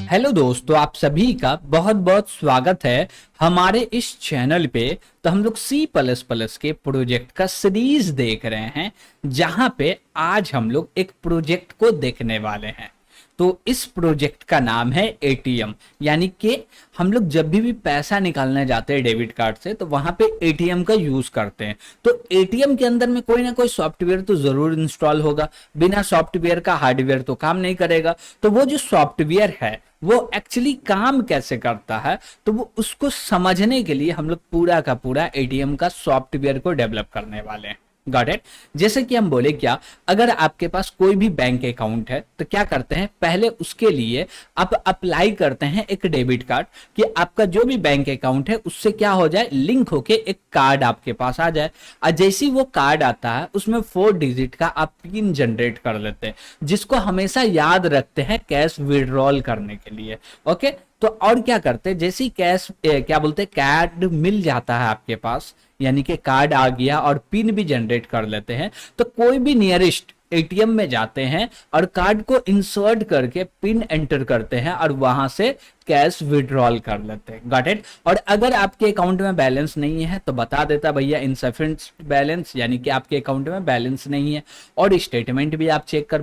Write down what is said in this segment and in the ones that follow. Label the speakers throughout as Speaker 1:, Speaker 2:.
Speaker 1: Hello दोस्तों, आप सभी का बहुत बहुत स्वागत है हमारे इस चैनल पे। तो हम लोग सी प्लस प्लस के प्रोजेक्ट का सीरीज देख रहे हैं, जहां पे आज हम लोग एक प्रोजेक्ट को देखने वाले हैं। तो इस प्रोजेक्ट का नाम है एटीएम। यानी कि हम लोग जब भी पैसा निकालने जाते हैं डेबिट कार्ड से, तो वहां पे एटीएम का यूज करते हैं। तो एटीएम के अंदर में कोई ना कोई सॉफ्टवेयर तो जरूर इंस्टॉल होगा। बिना सॉफ्टवेयर का हार्डवेयर तो काम नहीं करेगा। तो वो जो सॉफ्टवेयर है वो एक्चुअली काम कैसे करता है, तो वो उसको समझने के लिए हम लोग पूरा का पूरा एटीएम का सॉफ्टवेयर को डेवलप करने वाले हैं। Got it. जैसे कि हम बोले क्या, अगर आपके पास कोई भी बैंक अकाउंट है तो क्या करते हैं, पहले उसके लिए आप अप्लाई करते हैं एक डेबिट कार्ड, कि आपका जो भी बैंक अकाउंट है उससे क्या हो जाए, लिंक होके एक कार्ड आपके पास आ जाए। और जैसे ही वो कार्ड आता है उसमें 4 डिजिट का आप पिन जनरेट कर लेते हैं, जिसको हमेशा याद रखते हैं कैश विड्रॉल करने के लिए। ओके। तो और क्या करते हैं, जैसे ही कैश क्या बोलते हैं, कार्ड मिल जाता है आपके पास, यानी कि कार्ड आ गया और पिन भी जनरेट कर लेते हैं, तो कोई भी नियरेस्ट एटीएम में जाते हैं और कार्ड को इंसर्ट करके पिन एंटर करते हैं और वहां से कैश विड्रॉल कर लेते हैं। Got it. और अगर आपके अकाउंट में बैलेंस नहीं है तो बता देता भैया इनसफिशिएंट बैलेंस, यानी कि आपके अकाउंट में बैलेंस नहीं है। और स्टेटमेंट भी आप चेक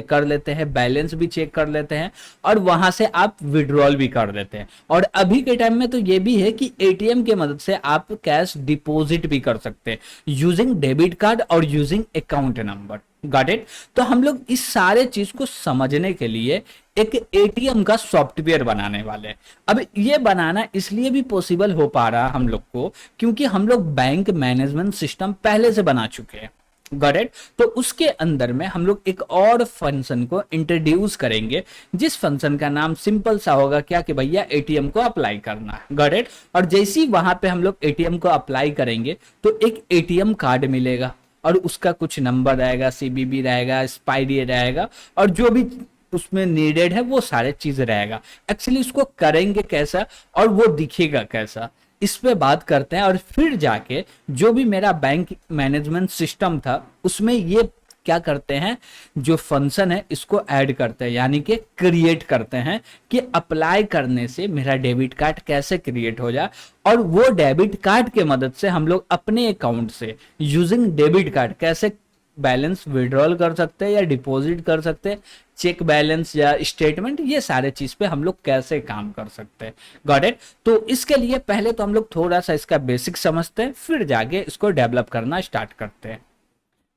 Speaker 1: कर लेते हैं, बैलेंस भी चेक कर लेते हैं, और वहां से आप विड्रॉल भी कर देते हैं। और अभी के टाइम में तो ये भी है कि एटीएम के मदद से आप कैश डिपॉजिट भी कर सकते हैं यूजिंग डेबिट कार्ड और using account number. Got it. तो हम लोग इस सारे चीज को समझने के लिए एक एटीएम का सॉफ्टवेयर बनाने वाले हैं। अब ये बनाना इसलिए भी पॉसिबल हो पा रहा हम लोग को क्योंकि हम लोग बैंक मैनेजमेंट सिस्टम पहले से बना चुके हैं। Got it. तो उसके अंदर में हम लोग एक और फंक्शन को इंट्रोड्यूस करेंगे, जिस फंक्शन का नाम सिंपल सा होगा क्या, कि भैया एटीएम को अप्लाई करना है। Got it. और जैसे ही वहां पे हम लोग एटीएम को अप्लाई करेंगे तो एक एटीएम कार्ड मिलेगा और उसका कुछ नंबर रहेगा, सीबीबी रहेगा, एक्सपायरी रहेगा, और जो भी उसमें नीडेड है वो सारे चीज रहेगा। एक्चुअली उसको करेंगे कैसा और वो दिखेगा कैसा, इस पे बात करते हैं। और फिर जाके जो भी मेरा बैंक मैनेजमेंट सिस्टम था उसमें ये क्या करते हैं, जो फंक्शन है इसको ऐड करते हैं, यानी कि क्रिएट करते हैं कि अप्लाई करने से मेरा डेबिट कार्ड कैसे क्रिएट हो जाए। और वो डेबिट कार्ड के मदद से हम लोग अपने अकाउंट से यूजिंग डेबिट कार्ड कैसे बैलेंस विड्रॉल कर सकते हैं या डिपॉजिट कर सकते हैं, चेक बैलेंस या स्टेटमेंट, ये सारे चीज पे हम लोग कैसे काम कर सकते हैं। Got it. तो इसके लिए पहले तो हम लोग थोड़ा सा इसका बेसिक समझते हैं, फिर जाके इसको डेवलप करना स्टार्ट करते हैं।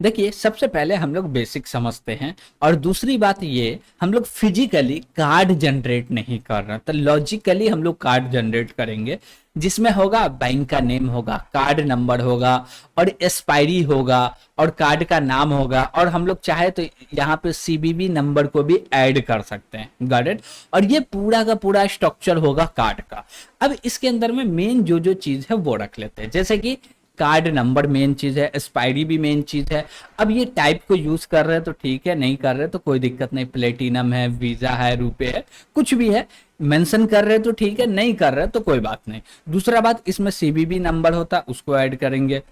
Speaker 1: देखिए, सबसे पहले हम लोग बेसिक समझते हैं, और दूसरी बात ये, हम लोग फिजिकली कार्ड जनरेट नहीं कर रहे, तो लॉजिकली हम लोग कार्ड जनरेट करेंगे, जिसमें होगा बैंक का नेम होगा, कार्ड नंबर होगा, और एक्सपायरी होगा, और कार्ड का नाम होगा, और हम लोग चाहे तो यहाँ पे सीबीबी नंबर को भी ऐड कर सकते हैं। Got it. और ये पूरा का पूरा स्ट्रक्चर होगा कार्ड का। अब इसके अंदर में मेन जो जो चीज है वो रख लेते हैं, जैसे कि कार्ड नंबर मेन चीज है, एक्सपायरी भी मेन चीज है। अब ये टाइप को यूज कर रहे हैं तो ठीक है, नहीं कर रहे तो कोई दिक्कत नहीं, प्लेटिनम है, वीजा है, रुपए है, कुछ भी है, मेंशन कर रहे तो ठीक है, नहीं कर रहे तो कोई बात नहीं। दूसरा बात, इसमें सीबीबी नंबर होता उसको ऐड करेंगे।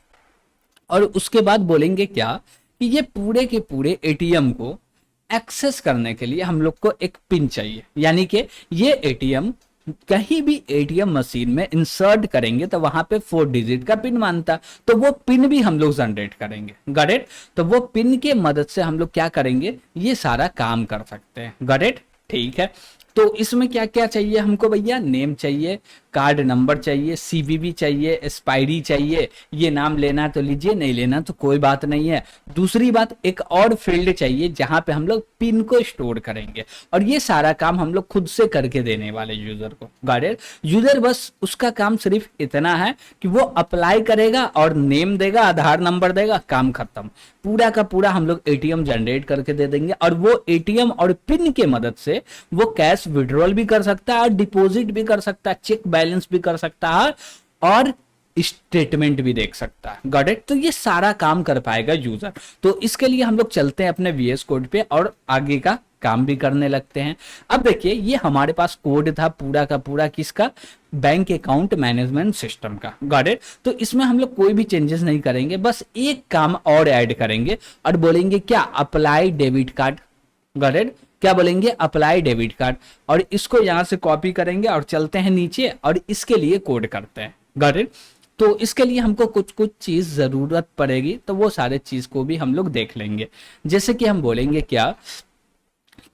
Speaker 1: और उसके बाद बोलेंगे क्या, कि ये पूरे के पूरे एटीएम को एक्सेस करने के लिए हम लोग को एक पिन चाहिए, यानी कि ये एटीएम कहीं भी एटीएम मशीन में इंसर्ट करेंगे तो वहां पे 4 डिजिट का पिन मांगता, तो वो पिन भी हम लोग जनरेट करेंगे। Got it. तो वो पिन के मदद से हम लोग क्या करेंगे, ये सारा काम कर सकते हैं। Got it. ठीक है। तो इसमें क्या क्या चाहिए हमको भैया, नेम चाहिए, कार्ड नंबर चाहिए, सीवीवी चाहिए, एक्सपायरी चाहिए। ये नाम लेना है तो लीजिए, नहीं लेना तो कोई बात नहीं है। दूसरी बात, एक और फील्ड चाहिए जहां पे हम लोग पिन को स्टोर करेंगे, और ये सारा काम हम लोग खुद से करके देने वाले यूजर को। गाइडेड यूजर बस उसका काम सिर्फ इतना है कि वो अप्लाई करेगा और नेम देगा, आधार नंबर देगा, काम खत्म। पूरा का पूरा हम लोग एटीएम जनरेट करके दे देंगे, और वो एटीएम और पिन के मदद से वो कैश विड्रॉल भी कर सकता है और डिपॉजिट भी कर सकता है, चेक बैलेंस भी कर सकता है, और स्टेटमेंट भी देख सकता है। Got it. तो ये सारा काम कर पाएगा यूजर। तो इसके लिए हम लोग चलते हैं अपने वीएस कोड पे और आगे का काम भी करने लगते हैं। अब देखिए, ये हमारे पास कोड था पूरा का पूरा किसका, बैंक अकाउंट मैनेजमेंट सिस्टम का। Got it. तो इसमें हम लोग कोई भी चेंजेस नहीं करेंगे, बस एक काम और ऐड करेंगे और बोलेंगे क्या, apply debit card. Got it. क्या बोलेंगे, अप्लाई डेबिट कार्ड, और इसको यहां से कॉपी करेंगे और चलते हैं नीचे और इसके लिए कोड करते हैं। Got it. तो इसके लिए हमको कुछ कुछ चीज जरूरत पड़ेगी, तो वो सारे चीज को भी हम लोग देख लेंगे। जैसे कि हम बोलेंगे क्या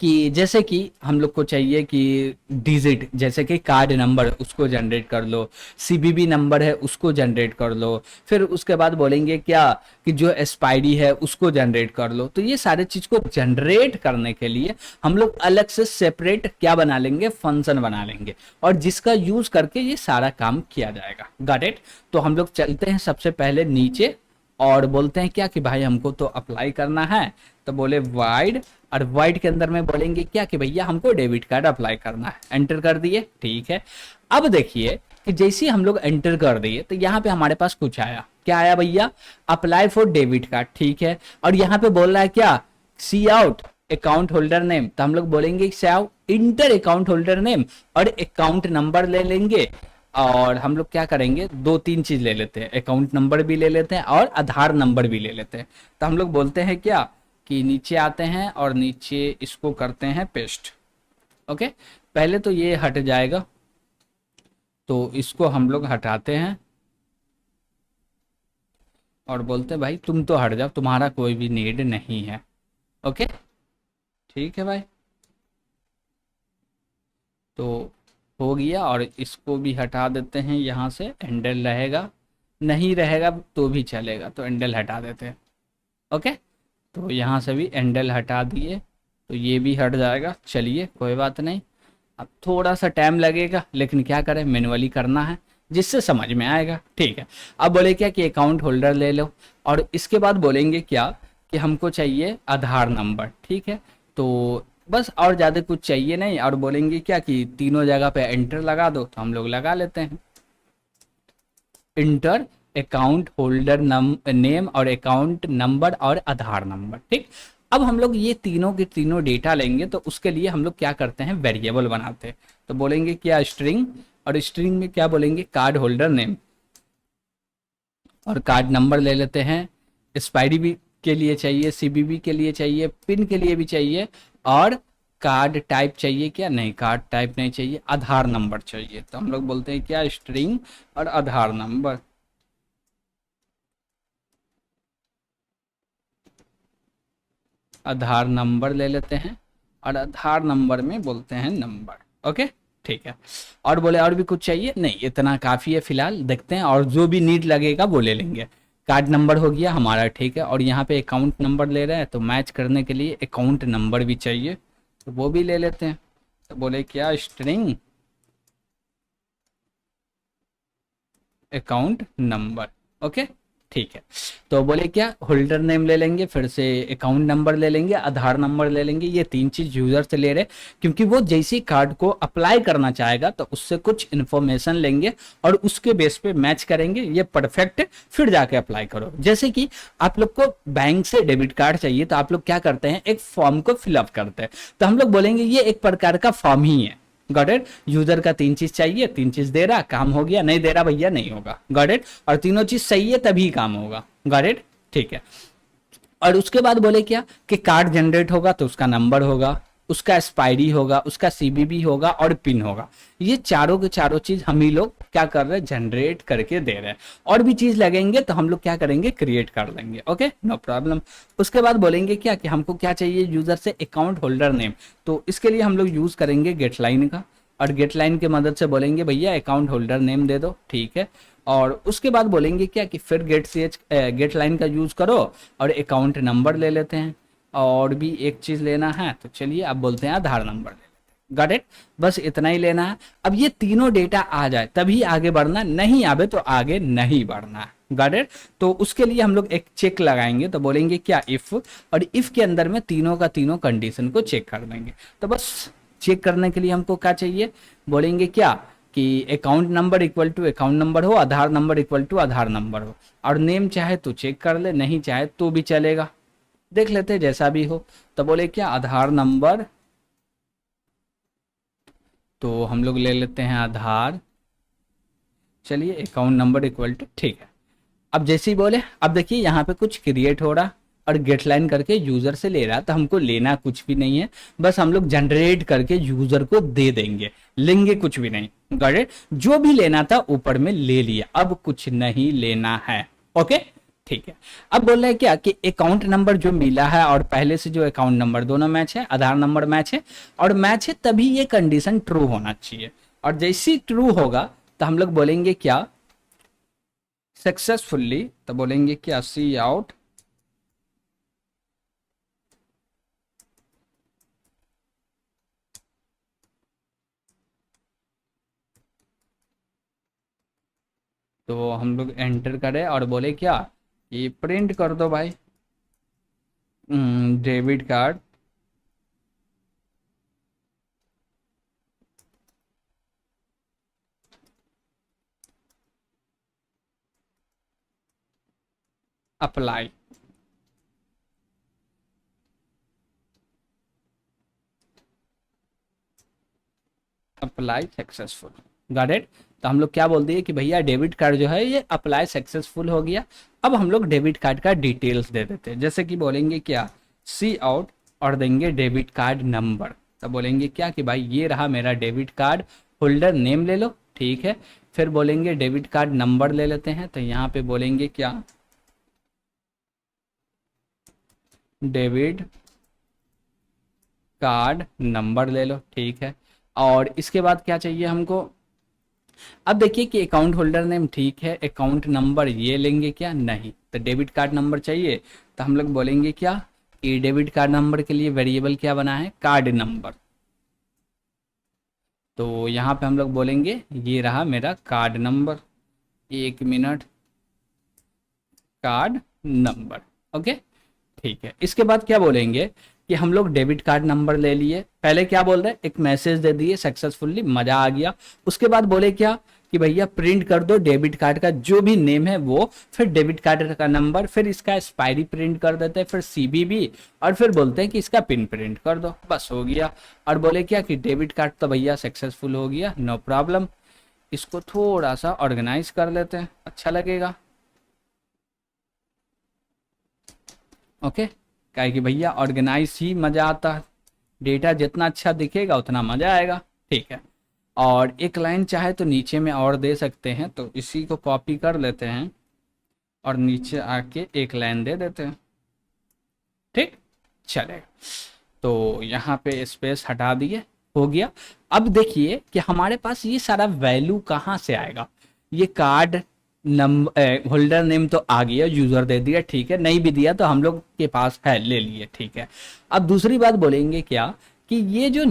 Speaker 1: कि जैसे कि हम लोग को चाहिए कि डिजिट, जैसे कि कार्ड नंबर उसको जनरेट कर लो, सीबीबी नंबर है उसको जनरेट कर लो, फिर उसके बाद बोलेंगे क्या कि जो एक्सपायरी है उसको जनरेट कर लो। तो ये सारे चीज को जनरेट करने के लिए हम लोग अलग से सेपरेट क्या बना लेंगे, फंक्शन बना लेंगे, और जिसका यूज करके ये सारा काम किया जाएगा। Got it. तो हम लोग चलते हैं सबसे पहले नीचे और बोलते हैं क्या कि भाई हमको तो अप्लाई करना है, तो बोले वाइड, और वाइड के अंदर में बोलेंगे क्या कि भैया हमको डेबिट कार्ड अप्लाई करना है। एंटर कर दिए, ठीक है। अब देखिए कि जैसे ही हम लोग एंटर कर दिए तो यहाँ पे हमारे पास कुछ आया, क्या आया भैया, अप्लाई फॉर डेबिट कार्ड, ठीक है। और यहाँ पे बोल रहा है क्या, सी आउट अकाउंट होल्डर नेम, तो हम लोग बोलेंगे इंटर अकाउंट होल्डर नेम और अकाउंट नंबर ले लेंगे। और हम लोग क्या करेंगे, दो तीन चीज ले लेते हैं, अकाउंट नंबर भी ले लेते हैं और आधार नंबर भी ले लेते हैं। तो हम लोग बोलते हैं क्या कि नीचे आते हैं और नीचे इसको करते हैं पेस्ट। ओके, पहले तो ये हट जाएगा, तो इसको हम लोग हटाते हैं और बोलते हैं भाई तुम तो हट जाओ, तुम्हारा कोई भी नीड नहीं है। ओके, ठीक है भाई। तो हो गया, और इसको भी हटा देते हैं यहाँ से, हैंडल रहेगा, नहीं रहेगा तो भी चलेगा, तो हैंडल हटा देते हैं। ओके, तो यहाँ से भी हैंडल हटा दिए, तो ये भी हट जाएगा। चलिए कोई बात नहीं, अब थोड़ा सा टाइम लगेगा, लेकिन क्या करें, मैनुअली करना है, जिससे समझ में आएगा। ठीक है, अब बोले क्या कि अकाउंट होल्डर ले लो, और इसके बाद बोलेंगे क्या कि हमको चाहिए आधार नंबर, ठीक है। तो बस और ज़्यादा कुछ चाहिए नहीं, और बोलेंगे क्या कि तीनों जगह पे एंटर लगा दो, तो हम लोग लगा लेते हैं, इंटर अकाउंट होल्डर नेम और अकाउंट नंबर और आधार नंबर, ठीक। अब हम लोग ये तीनों के तीनों डेटा लेंगे, तो उसके लिए हम लोग क्या करते हैं, वेरिएबल बनाते हैं। तो बोलेंगे क्या स्ट्रिंग, और स्ट्रिंग में क्या बोलेंगे, कार्ड होल्डर नेम और कार्ड नंबर ले लेते हैं, एक्सपायरी भी के लिए चाहिए, सीबीबी के लिए चाहिए, पिन के लिए भी चाहिए, और कार्ड टाइप चाहिए क्या, नहीं कार्ड टाइप नहीं चाहिए, आधार नंबर चाहिए। तो हम लोग बोलते हैं क्या, स्ट्रिंग और आधार नंबर। आधार नंबर ले लेते हैं, और आधार नंबर में बोलते हैं नंबर। ओके, ठीक है। और बोले और भी कुछ चाहिए, नहीं इतना काफ़ी है फिलहाल, देखते हैं और जो भी नीड लगेगा वो ले लेंगे। कार्ड नंबर हो गया हमारा, ठीक है। और यहाँ पे अकाउंट नंबर ले रहे हैं, तो मैच करने के लिए अकाउंट नंबर भी चाहिए, तो वो भी ले लेते हैं। तो बोले क्या, स्ट्रिंग अकाउंट नंबर। ओके, ठीक है। तो बोले क्या, होल्डर नेम ले लेंगे, फिर से अकाउंट नंबर ले लेंगे, आधार नंबर ले लेंगे। ये तीन चीज यूजर से ले रहे, क्योंकि वो जैसे कार्ड को अप्लाई करना चाहेगा तो उससे कुछ इन्फॉर्मेशन लेंगे और उसके बेस पे मैच करेंगे, ये परफेक्ट, फिर जाके अप्लाई करो। जैसे कि आप लोग को बैंक से डेबिट कार्ड चाहिए, तो आप लोग क्या करते हैं, एक फॉर्म को फिलअप करते हैं। तो हम लोग बोलेंगे ये एक प्रकार का फॉर्म ही है। Got it. यूजर का तीन चीज चाहिए, तीन चीज दे रहा, काम हो गया, नहीं दे रहा भैया नहीं होगा। Got it. और तीनों चीज सही है तभी काम होगा। गॉट इट, ठीक है। और उसके बाद बोले क्या कि कार्ड जनरेट होगा तो उसका नंबर होगा, उसका एक्सपायरी होगा, उसका सीबीबी होगा और पिन होगा। ये चारों के चारों चीज हम ही लोग क्या कर रहे हैं, जनरेट करके दे रहे हैं। और भी चीज लगेंगे तो हम लोग क्या करेंगे, क्रिएट कर लेंगे। Okay, no problem. उसके बाद बोलेंगे क्या कि हमको क्या चाहिए यूजर से, अकाउंट होल्डर नेम। तो इसके लिए हम लोग यूज करेंगे गेट लाइन का, और गेट लाइन की मदद से बोलेंगे भैया अकाउंट होल्डर नेम दे दो, ठीक है। और उसके बाद बोलेंगे क्या कि फिर गेट लाइन का यूज करो और अकाउंट नंबर ले लेते हैं। और भी एक चीज लेना है, तो चलिए अब बोलते हैं आधार नंबर ले लेते हैं। गॉट इट, बस इतना ही लेना है। अब ये तीनों डेटा आ जाए तभी आगे बढ़ना, नहीं आवे तो आगे नहीं बढ़ना है। Got it. तो उसके लिए हम लोग एक चेक लगाएंगे, तो बोलेंगे क्या, इफ, और इफ के अंदर में तीनों का तीनों कंडीशन को चेक कर देंगे। तो बस चेक करने के लिए हमको क्या चाहिए, बोलेंगे क्या कि account number equal to account number हो, Aadhaar number equal to Aadhaar number हो, और नेम चाहे तो चेक कर ले, नहीं चाहे तो भी चलेगा, देख लेते हैं जैसा भी हो। तो बोले क्या, आधार नंबर, तो हम लोग ले लेते हैं आधार, चलिए अकाउंट नंबर इक्वल टू, ठीक है। अब जैसे ही बोले, अब देखिए यहाँ पे कुछ क्रिएट हो रहा, और गेट लाइन करके यूजर से ले रहा है, तो हमको लेना कुछ भी नहीं है, बस हम लोग जनरेट करके यूजर को दे देंगे, लेंगे कुछ भी नहीं। Got it? जो भी लेना था ऊपर में ले लिया, अब कुछ नहीं लेना है। ओके, ठीक है। अब बोल रहे हैं क्या कि अकाउंट नंबर जो मिला है और पहले से जो अकाउंट नंबर दोनों मैच है, आधार नंबर मैच है और मैच है, तभी ये कंडीशन ट्रू होना चाहिए। और जैसे ट्रू होगा तो हम लोग बोलेंगे क्या, सक्सेसफुली, तो बोलेंगे क्या, सी आउट तो हम लोग एंटर करें और बोले क्या, ये प्रिंट कर दो भाई debit card apply. Apply successful. Got it? तो हम लोग क्या बोल दिए कि भैया डेबिट कार्ड जो है ये अप्लाई सक्सेसफुल हो गया। अब हम लोग डेबिट कार्ड का डिटेल्स दे देते हैं, जैसे कि बोलेंगे क्या, सी आउट और देंगे डेबिट कार्ड नंबर। तो बोलेंगे क्या कि भाई ये रहा मेरा डेबिट कार्ड, होल्डर नेम ले लो, ठीक है। फिर बोलेंगे डेबिट कार्ड नंबर ले लेते हैं, तो यहाँ पे बोलेंगे क्या, डेबिट कार्ड नंबर ले लो, ठीक है। और इसके बाद क्या चाहिए हमको, अब देखिए कि अकाउंट होल्डर नेम ठीक है, अकाउंट नंबर ये लेंगे क्या, नहीं, तो डेबिट कार्ड नंबर चाहिए। तो हम लोग बोलेंगे क्या कि डेबिट कार्ड नंबर के लिए वेरिएबल क्या बना है, कार्ड नंबर। तो यहाँ पे हम लोग बोलेंगे ये रहा मेरा card number, 1 minute, card number. Okay, ठीक है। इसके बाद क्या बोलेंगे कि हम लोग डेबिट कार्ड नंबर ले लिए, पहले क्या बोल रहे हैं, एक मैसेज दे दिए सक्सेसफुली, मजा आ गया। उसके बाद बोले क्या कि भैया प्रिंट कर दो डेबिट कार्ड का जो भी नेम है वो, फिर डेबिट कार्ड का नंबर, फिर इसका एक्सपायरी प्रिंट कर देते हैं, फिर सीबीबी, और फिर बोलते हैं कि इसका पिन प्रिंट कर दो, बस हो गया। और बोले क्या कि डेबिट कार्ड तो भैया सक्सेसफुल हो गया, नो प्रॉब्लम। इसको थोड़ा सा ऑर्गेनाइज कर लेते हैं, अच्छा लगेगा। ओके, क्या कि भैया ऑर्गेनाइज ही मजा आता है, डेटा जितना अच्छा दिखेगा उतना मजा आएगा, ठीक है। और एक लाइन चाहे तो नीचे में और दे सकते हैं, तो इसी को कॉपी कर लेते हैं और नीचे आके एक लाइन दे देते हैं, ठीक चलेगा। तो यहाँ पे स्पेस हटा दिए, हो गया। अब देखिए कि हमारे पास ये सारा वैल्यू कहाँ से आएगा, ये कार्ड नंबर, होल्डर नेम तो आ गया, यूजर दे दिया, ठीक है, नहीं भी दिया तो हम लोग के पास है, ले लिए, ठीक है। अब दूसरी बात बोलेंगे क्या कि ये जो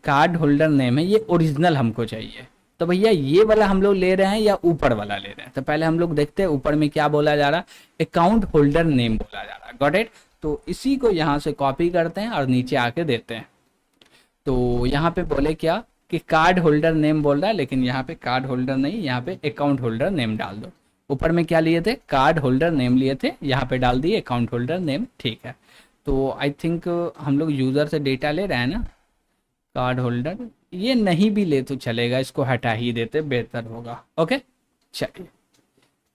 Speaker 1: कार्ड होल्डर नेम है ये ओरिजिनल हमको चाहिए, तो भैया ये वाला हम लोग ले रहे हैं या ऊपर वाला ले रहे हैं, तो पहले हम लोग देखते हैं ऊपर में क्या बोला जा रहा है, अकाउंट होल्डर नेम बोला जा रहा है। Got it? तो इसी को यहाँ से कॉपी करते हैं और नीचे आके देते हैं। तो यहाँ पे बोले क्या कि कार्ड होल्डर नेम बोल रहा है, लेकिन यहाँ पे कार्ड होल्डर नहीं, यहाँ पे अकाउंट होल्डर नेम डाल दो। ऊपर में क्या लिए थे, कार्ड होल्डर नेम लिए थे, यहाँ पे डाल दिए अकाउंट होल्डर नेम, ठीक है। तो आई थिंक हम लोग यूज़र से डेटा ले रहे हैं ना, कार्ड होल्डर, ये नहीं भी ले तो चलेगा, इसको हटा ही देते बेहतर होगा। ओके, चलिए,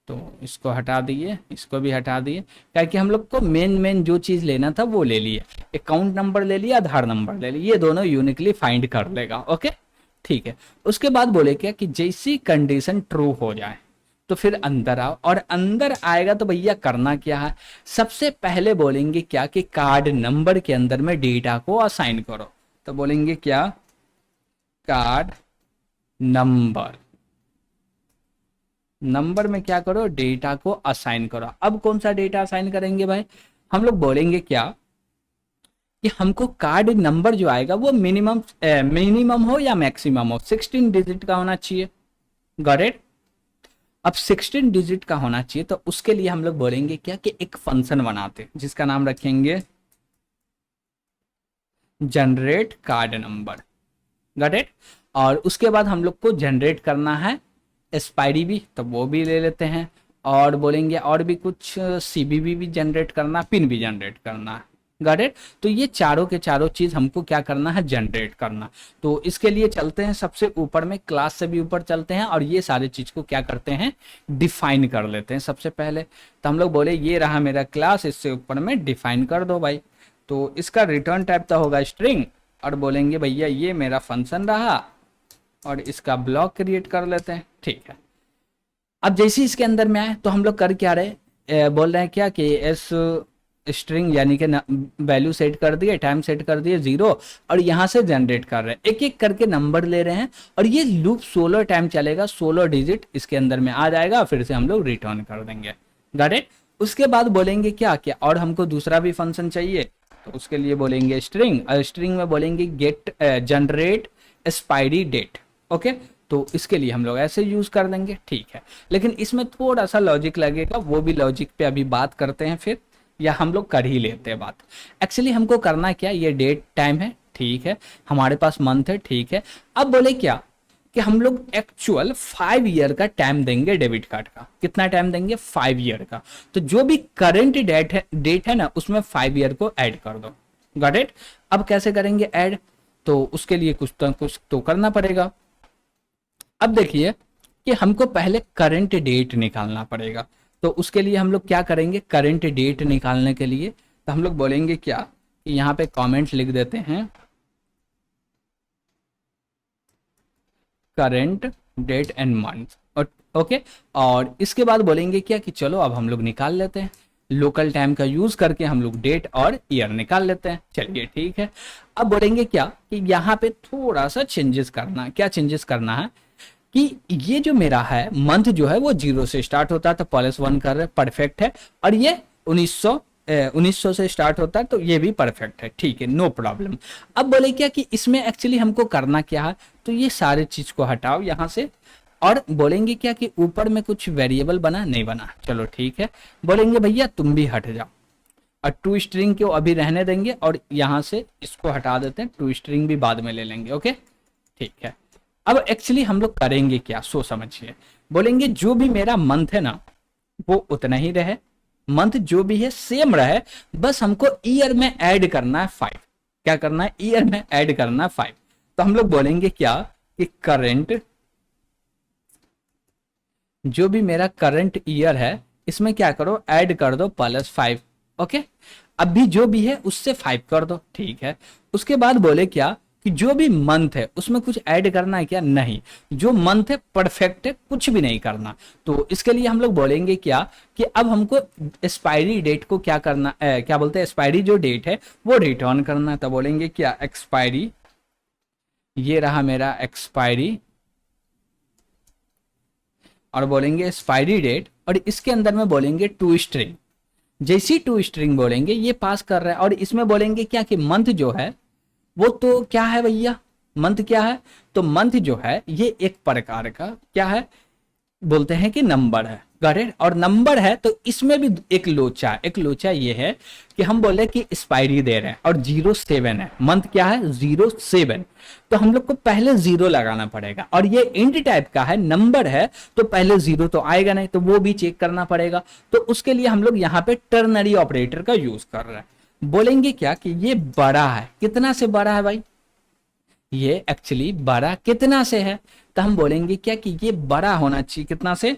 Speaker 1: तो इसको हटा दिए, इसको भी हटा दिए, क्या कि हम लोग को मेन जो चीज़ लेना था वो ले लिए, अकाउंट नंबर ले लिया, आधार नंबर ले लिया, ये दोनों यूनिकली फाइंड कर लेगा। ओके, ठीक है। उसके बाद बोले क्या कि जैसी कंडीशन ट्रू हो जाए तो फिर अंदर आओ, और अंदर आएगा तो भैया करना क्या है, सबसे पहले बोलेंगे क्या कि कार्ड नंबर के अंदर में डेटा को असाइन करो। तो बोलेंगे क्या, कार्ड नंबर, नंबर में क्या करो, डेटा को असाइन करो। अब कौन सा डेटा असाइन करेंगे भाई, हम लोग बोलेंगे क्या कि हमको कार्ड नंबर जो आएगा वो मिनिमम हो या मैक्सिमम हो, 16 डिजिट का होना चाहिए। Got it? अब 16 डिजिट का होना चाहिए, तो उसके लिए हम लोग बोलेंगे क्या कि एक फंक्शन बनाते जिसका नाम रखेंगे generate card number. Got it? और उसके बाद हम लोग को जनरेट करना है एक्सपायरी भी, तो वो भी ले लेते हैं, और बोलेंगे और भी कुछ सीबीबी भी जनरेट करना, पिन भी जनरेट करना है। Got it. तो ये चारों के चारों चीज हमको क्या करना है, जनरेट करना। तो इसके लिए चलते हैं सबसे ऊपर में, क्लास से भी ऊपर चलते हैं और ये सारे चीज को क्या करते हैं, डिफाइन कर लेते हैं सबसे पहले। तो हम लोग बोले ये रहा मेरा क्लास, इससे ऊपर में डिफाइन कर दो भाई। तो इसका रिटर्न टाइप तो होगा स्ट्रिंग, और बोलेंगे भैया ये मेरा फंक्शन रहा, और इसका ब्लॉक क्रिएट कर लेते हैं, ठीक है। अब जैसे ही इसके अंदर में आए तो हम लोग कर क्या रहे, बोल रहे हैं क्या कि एस स्ट्रिंग यानी कि वैल्यू सेट कर दिए, टाइम सेट कर दिए 0, और यहाँ से जनरेट कर रहे हैं, एक एक करके नंबर ले रहे हैं, और ये लूप 16 टाइम चलेगा, 16 डिजिट इसके अंदर में आ जाएगा, फिर से हम लोग रिटर्न कर देंगे, गॉट इट। उसके बाद बोलेंगे क्या क्या, और हमको दूसरा भी फंक्शन चाहिए, तो उसके लिए बोलेंगे स्ट्रिंग, और स्ट्रिंग में बोलेंगे get generate expiry date, okay. तो इसके लिए हम लोग ऐसे यूज कर देंगे, ठीक है। लेकिन इसमें थोड़ा सा लॉजिक लगेगा, वो भी लॉजिक पे अभी बात करते हैं फिर, या हम लोग कर ही लेते हैं बात। एक्चुअली हमको करना क्या, ये डेट टाइम है, ठीक है, हमारे पास मंथ है, ठीक है। अब बोले क्या कि हम लोग एक्चुअल 5 ईयर का टाइम देंगे डेबिट कार्ड का। कितना टाइम देंगे, 5 ईयर का। तो जो भी करंट डेट है ना, उसमें 5 ईयर को ऐड कर दो, गॉट इट। अब कैसे करेंगे ऐड, तो उसके लिए कुछ तो करना पड़ेगा। अब देखिए कि हमको पहले करंट डेट निकालना पड़ेगा। तो उसके लिए हम लोग क्या करेंगे, करंट डेट निकालने के लिए तो हम लोग बोलेंगे क्या कि यहाँ पे कमेंट लिख देते हैं current date and month, okay. और इसके बाद बोलेंगे क्या कि चलो अब हम लोग निकाल लेते हैं, लोकल टाइम का यूज करके हम लोग डेट और ईयर निकाल लेते हैं, चलिए ठीक है। अब बोलेंगे क्या कि यहाँ पे थोड़ा सा चेंजेस करना है। क्या चेंजेस करना है कि ये जो मेरा है मंथ जो है वो 0 से स्टार्ट होता है, तो +1 कर रहे, परफेक्ट है। और ये 1900 से स्टार्ट होता है, तो ये भी परफेक्ट है, ठीक है, नो प्रॉब्लम। अब बोले क्या कि इसमें एक्चुअली हमको करना क्या है, तो ये सारे चीज को हटाओ यहाँ से, और बोलेंगे क्या कि ऊपर में कुछ वेरिएबल बना नहीं बना, चलो ठीक है। बोलेंगे भैया तुम भी हट जाओ, और टू स्ट्रिंग को अभी रहने देंगे, और यहाँ से इसको हटा देते हैं, टू स्ट्रिंग भी बाद में ले लेंगे, ओके ठीक है। अब एक्चुअली हम लोग करेंगे क्या, सो समझिए। बोलेंगे जो भी मेरा मंथ है ना वो उतना ही रहे, मंथ जो भी है सेम रहे, बस हमको ईयर में ऐड करना है 5। क्या करना है, ईयर में ऐड करना है 5। तो हम लोग बोलेंगे क्या कि करंट, जो भी मेरा करंट ईयर है इसमें क्या करो, ऐड कर दो +5, ओके। अभी जो भी है उससे 5 कर दो, ठीक है। उसके बाद बोले क्या कि जो भी मंथ है उसमें कुछ ऐड करना है क्या, नहीं, जो मंथ है परफेक्ट है, कुछ भी नहीं करना। तो इसके लिए हम लोग बोलेंगे क्या कि अब हमको एक्सपायरी डेट को क्या करना, क्या बोलते हैं, एक्सपायरी जो डेट है वो रिटर्न करना है। तो बोलेंगे क्या एक्सपायरी, ये रहा मेरा एक्सपायरी, और बोलेंगे एक्सपायरी डेट, और इसके अंदर में बोलेंगे टू स्ट्रिंग। जैसी टू स्ट्रिंग बोलेंगे ये पास कर रहा है, और इसमें बोलेंगे क्या कि मंथ जो है वो तो क्या है भैया, मंथ क्या है, तो मंथ जो है ये एक प्रकार का क्या है, बोलते हैं कि नंबर है, गॉट। और नंबर है तो इसमें भी एक लोचा है। एक लोचा ये है कि हम बोले कि एक्सपायरी दे रहे हैं और 07 है, मंथ क्या है 07, तो हम लोग को पहले 0 लगाना पड़ेगा। और ये इंट टाइप का है, नंबर है, तो पहले 0 तो आएगा नहीं, तो वो भी चेक करना पड़ेगा। तो उसके लिए हम लोग यहाँ पे टर्नरी ऑपरेटर का यूज कर रहे हैं। बोलेंगे क्या कि ये बड़ा है, कितना से बड़ा है भाई, ये एक्चुअली बड़ा कितना से है, तो हम बोलेंगे क्या कि ये बड़ा होना चाहिए कितना से,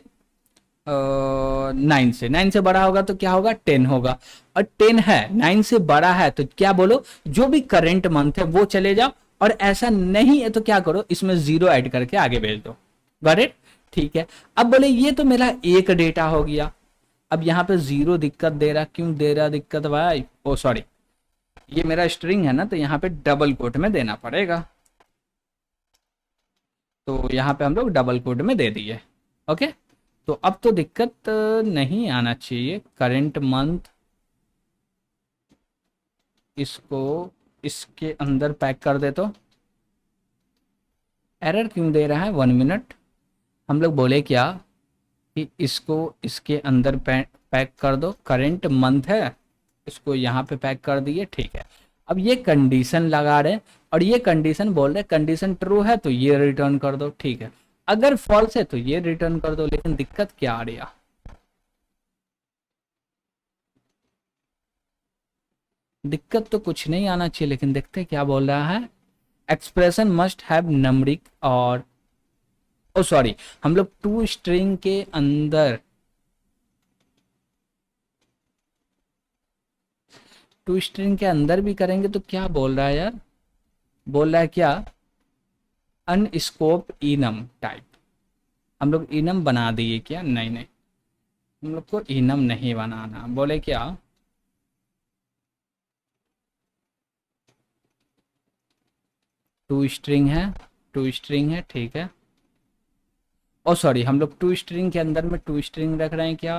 Speaker 1: 9 से। 9 से बड़ा होगा तो क्या होगा, 10 होगा, और 10 है, 9 से बड़ा है, तो क्या बोलो जो भी करंट मंथ है वो चले जाओ, और ऐसा नहीं है तो क्या करो, इसमें 0 ऐड करके आगे भेज दो, गॉट इट, ठीक है। अब बोले ये तो मेरा एक डेटा हो गया। अब यहाँ पे 0 दिक्कत दे रहा, क्यों दे रहा दिक्कत भाई, ओ सॉरी, ये मेरा स्ट्रिंग है ना, तो यहाँ पे डबल कोट में देना पड़ेगा। तो यहाँ पे हम लोग डबल कोट में दे दिए, ओके। तो अब तो दिक्कत नहीं आना चाहिए। करंट मंथ, इसको इसके अंदर पैक कर दे, तो एरर क्यों दे रहा है, 1 मिनट। हम लोग बोले क्या कि इसको इसके अंदर पैक कर दो, करंट मंथ है, इसको यहाँ पे पैक कर दिए, ठीक है। अब ये कंडीशन लगा रहे, और ये कंडीशन बोल रहे कंडीशन ट्रू है तो ये रिटर्न कर दो, ठीक है। अगर फॉल्स है तो ये रिटर्न कर दो। लेकिन दिक्कत क्या आ रही है, दिक्कत तो कुछ नहीं आना चाहिए, लेकिन देखते हैं क्या बोल रहा है। एक्सप्रेशन मस्ट हैव नंबरिक और ओ सॉरी, हम लोग टू स्ट्रिंग के अंदर, टू स्ट्रिंग के अंदर भी करेंगे तो क्या बोल रहा है यार, बोल रहा है क्या, अनस्कोप इनम टाइप। हम लोग इनम बना दिए क्या, नहीं नहीं, हम लोग को इनम नहीं बनाना, बोले क्या, टू स्ट्रिंग है, टू स्ट्रिंग है, ठीक है। ओ सॉरी, हम लोग टू स्ट्रिंग के अंदर में टू स्ट्रिंग रख रहे हैं क्या,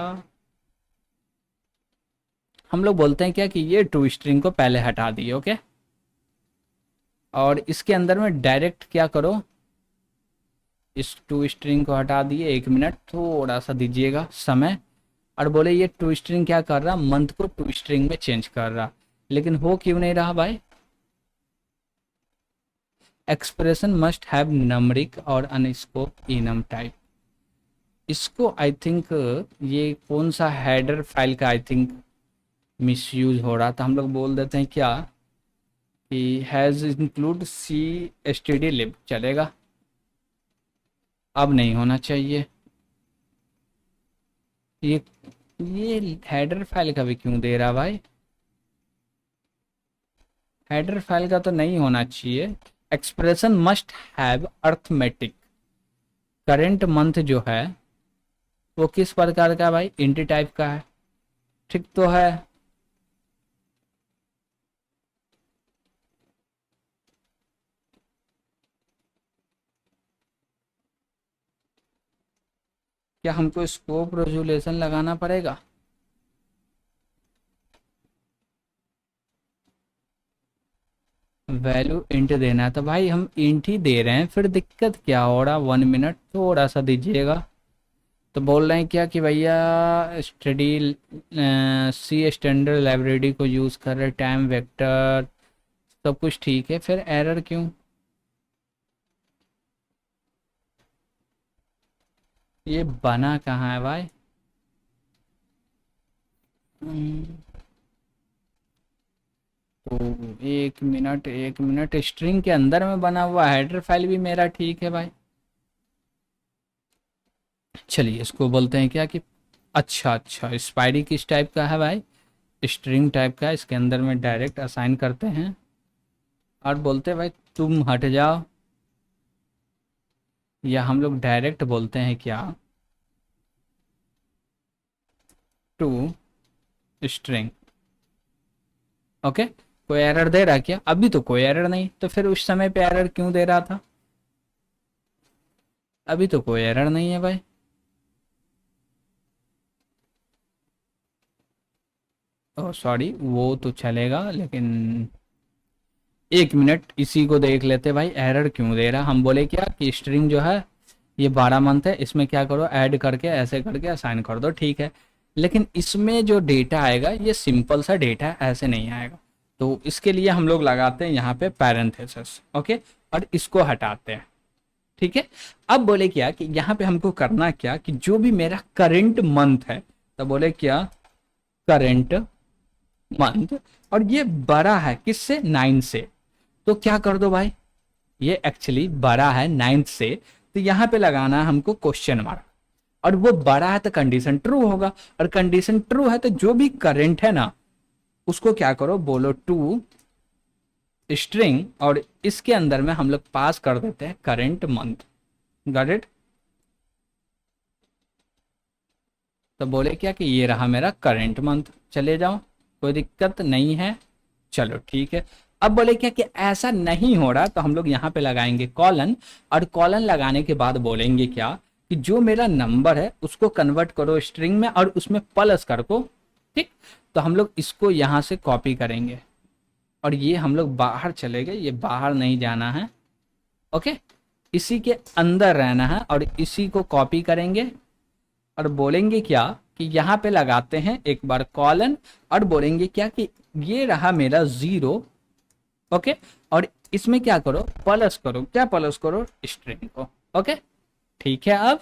Speaker 1: हम लोग बोलते हैं क्या कि ये टू स्ट्रिंग को पहले हटा दिए, ओके। और इसके अंदर में डायरेक्ट क्या करो, इस टू स्ट्रिंग को हटा दिए, 1 मिनट थोड़ा सा दीजिएगा समय। और बोले ये टू स्ट्रिंग क्या कर रहा, मंथ को टू स्ट्रिंग में चेंज कर रहा, लेकिन हो क्यों नहीं रहा भाई। एक्सप्रेशन मस्ट हैव नंबरिक और अनस्कोप इनम टाइप। इसको आई थिंक, ये कौन सा हेडर फाइल का आई थिंक मिसयूज हो रहा था, हम लोग बोल देते हैं क्या कि has include C std lib, चलेगा। अब नहीं होना चाहिए ये हेडर फाइल का भी क्यों दे रहा भाई, हेडर फाइल का तो नहीं होना चाहिए। Expression must have arithmetic, current month जो है वो किस प्रकार का भाई, इंटी टाइप का है, ठीक तो है। क्या हमको स्कोप रेजोल्यूशन लगाना पड़ेगा, वैल्यू इंट देना है तो भाई हम इंट ही दे रहे हैं, फिर दिक्कत क्या हो रहा, 1 मिनट थोड़ा सा दीजिएगा। तो बोल रहे हैं क्या कि भैया स्टडी सी स्टैंडर्ड लाइब्रेरी को यूज़ कर रहे, टाइम वेक्टर सब कुछ ठीक है, फिर एरर क्यों। ये बना कहाँ है भाई, तो 1 मिनट 1 मिनट, स्ट्रिंग के अंदर में बना हुआ, हेडर फाइल भी मेरा ठीक है भाई। चलिए इसको बोलते हैं क्या कि, अच्छा अच्छा, स्पाइडी किस टाइप का है भाई, स्ट्रिंग टाइप का है, इसके अंदर में डायरेक्ट असाइन करते हैं और बोलते हैं भाई तुम हट जाओ, या हम लोग डायरेक्ट बोलते हैं क्या, टू स्ट्रिंग, ओके। कोई एरर दे रहा क्या, अभी तो कोई एरर नहीं, तो फिर उस समय पे एरर क्यों दे रहा था, अभी तो कोई एरर नहीं है भाई। ओ सॉरी, वो तो चलेगा, लेकिन 1 मिनट इसी को देख लेते भाई, एरर क्यों दे रहा। हम बोले क्या कि स्ट्रिंग जो है ये 12 मंथ है, इसमें क्या करो, ऐड करके ऐसे करके असाइन कर दो, ठीक है। लेकिन इसमें जो डेटा आएगा ये सिंपल सा डेटा है, ऐसे नहीं आएगा, तो इसके लिए हम लोग लगाते हैं यहाँ पे पैरेंथेसिस, ओके, और इसको हटाते हैं, ठीक है। अब बोले क्या कि यहाँ पे हमको करना क्या कि जो भी मेरा करेंट मंथ है, तो बोले क्या, करेंट मंथ, और ये बड़ा है किससे, 9 से, तो क्या कर दो भाई, ये एक्चुअली बड़ा है 9 से, तो यहाँ पे लगाना है हमको क्वेश्चन मार्क, और वो बड़ा है तो कंडीशन ट्रू होगा, और कंडीशन ट्रू है तो जो भी करंट है ना उसको क्या करो, बोलो टू स्ट्रिंग, और इसके अंदर में हम लोग पास कर देते हैं करंट मंथ, गॉट इट। तो बोले क्या कि ये रहा मेरा करंट मंथ, चले जाओ, कोई दिक्कत नहीं है, चलो ठीक है। अब बोले क्या कि ऐसा नहीं हो रहा, तो हम लोग यहाँ पे लगाएंगे कॉलन, और कॉलन लगाने के बाद बोलेंगे क्या कि जो मेरा नंबर है उसको कन्वर्ट करो स्ट्रिंग में और उसमें प्लस कर को, ठीक। तो हम लोग इसको यहाँ से कॉपी करेंगे और ये हम लोग बाहर चले गए, ये बाहर नहीं जाना है, ओके, इसी के अंदर रहना है, और इसी को कॉपी करेंगे और बोलेंगे क्या कि यहाँ पे लगाते हैं एक बार कॉलन, और बोलेंगे क्या कि ये रहा मेरा 0, ओके, और इसमें क्या करो, प्लस करो, क्या प्लस करो, स्ट्रिंग को, ओके, ठीक है। अब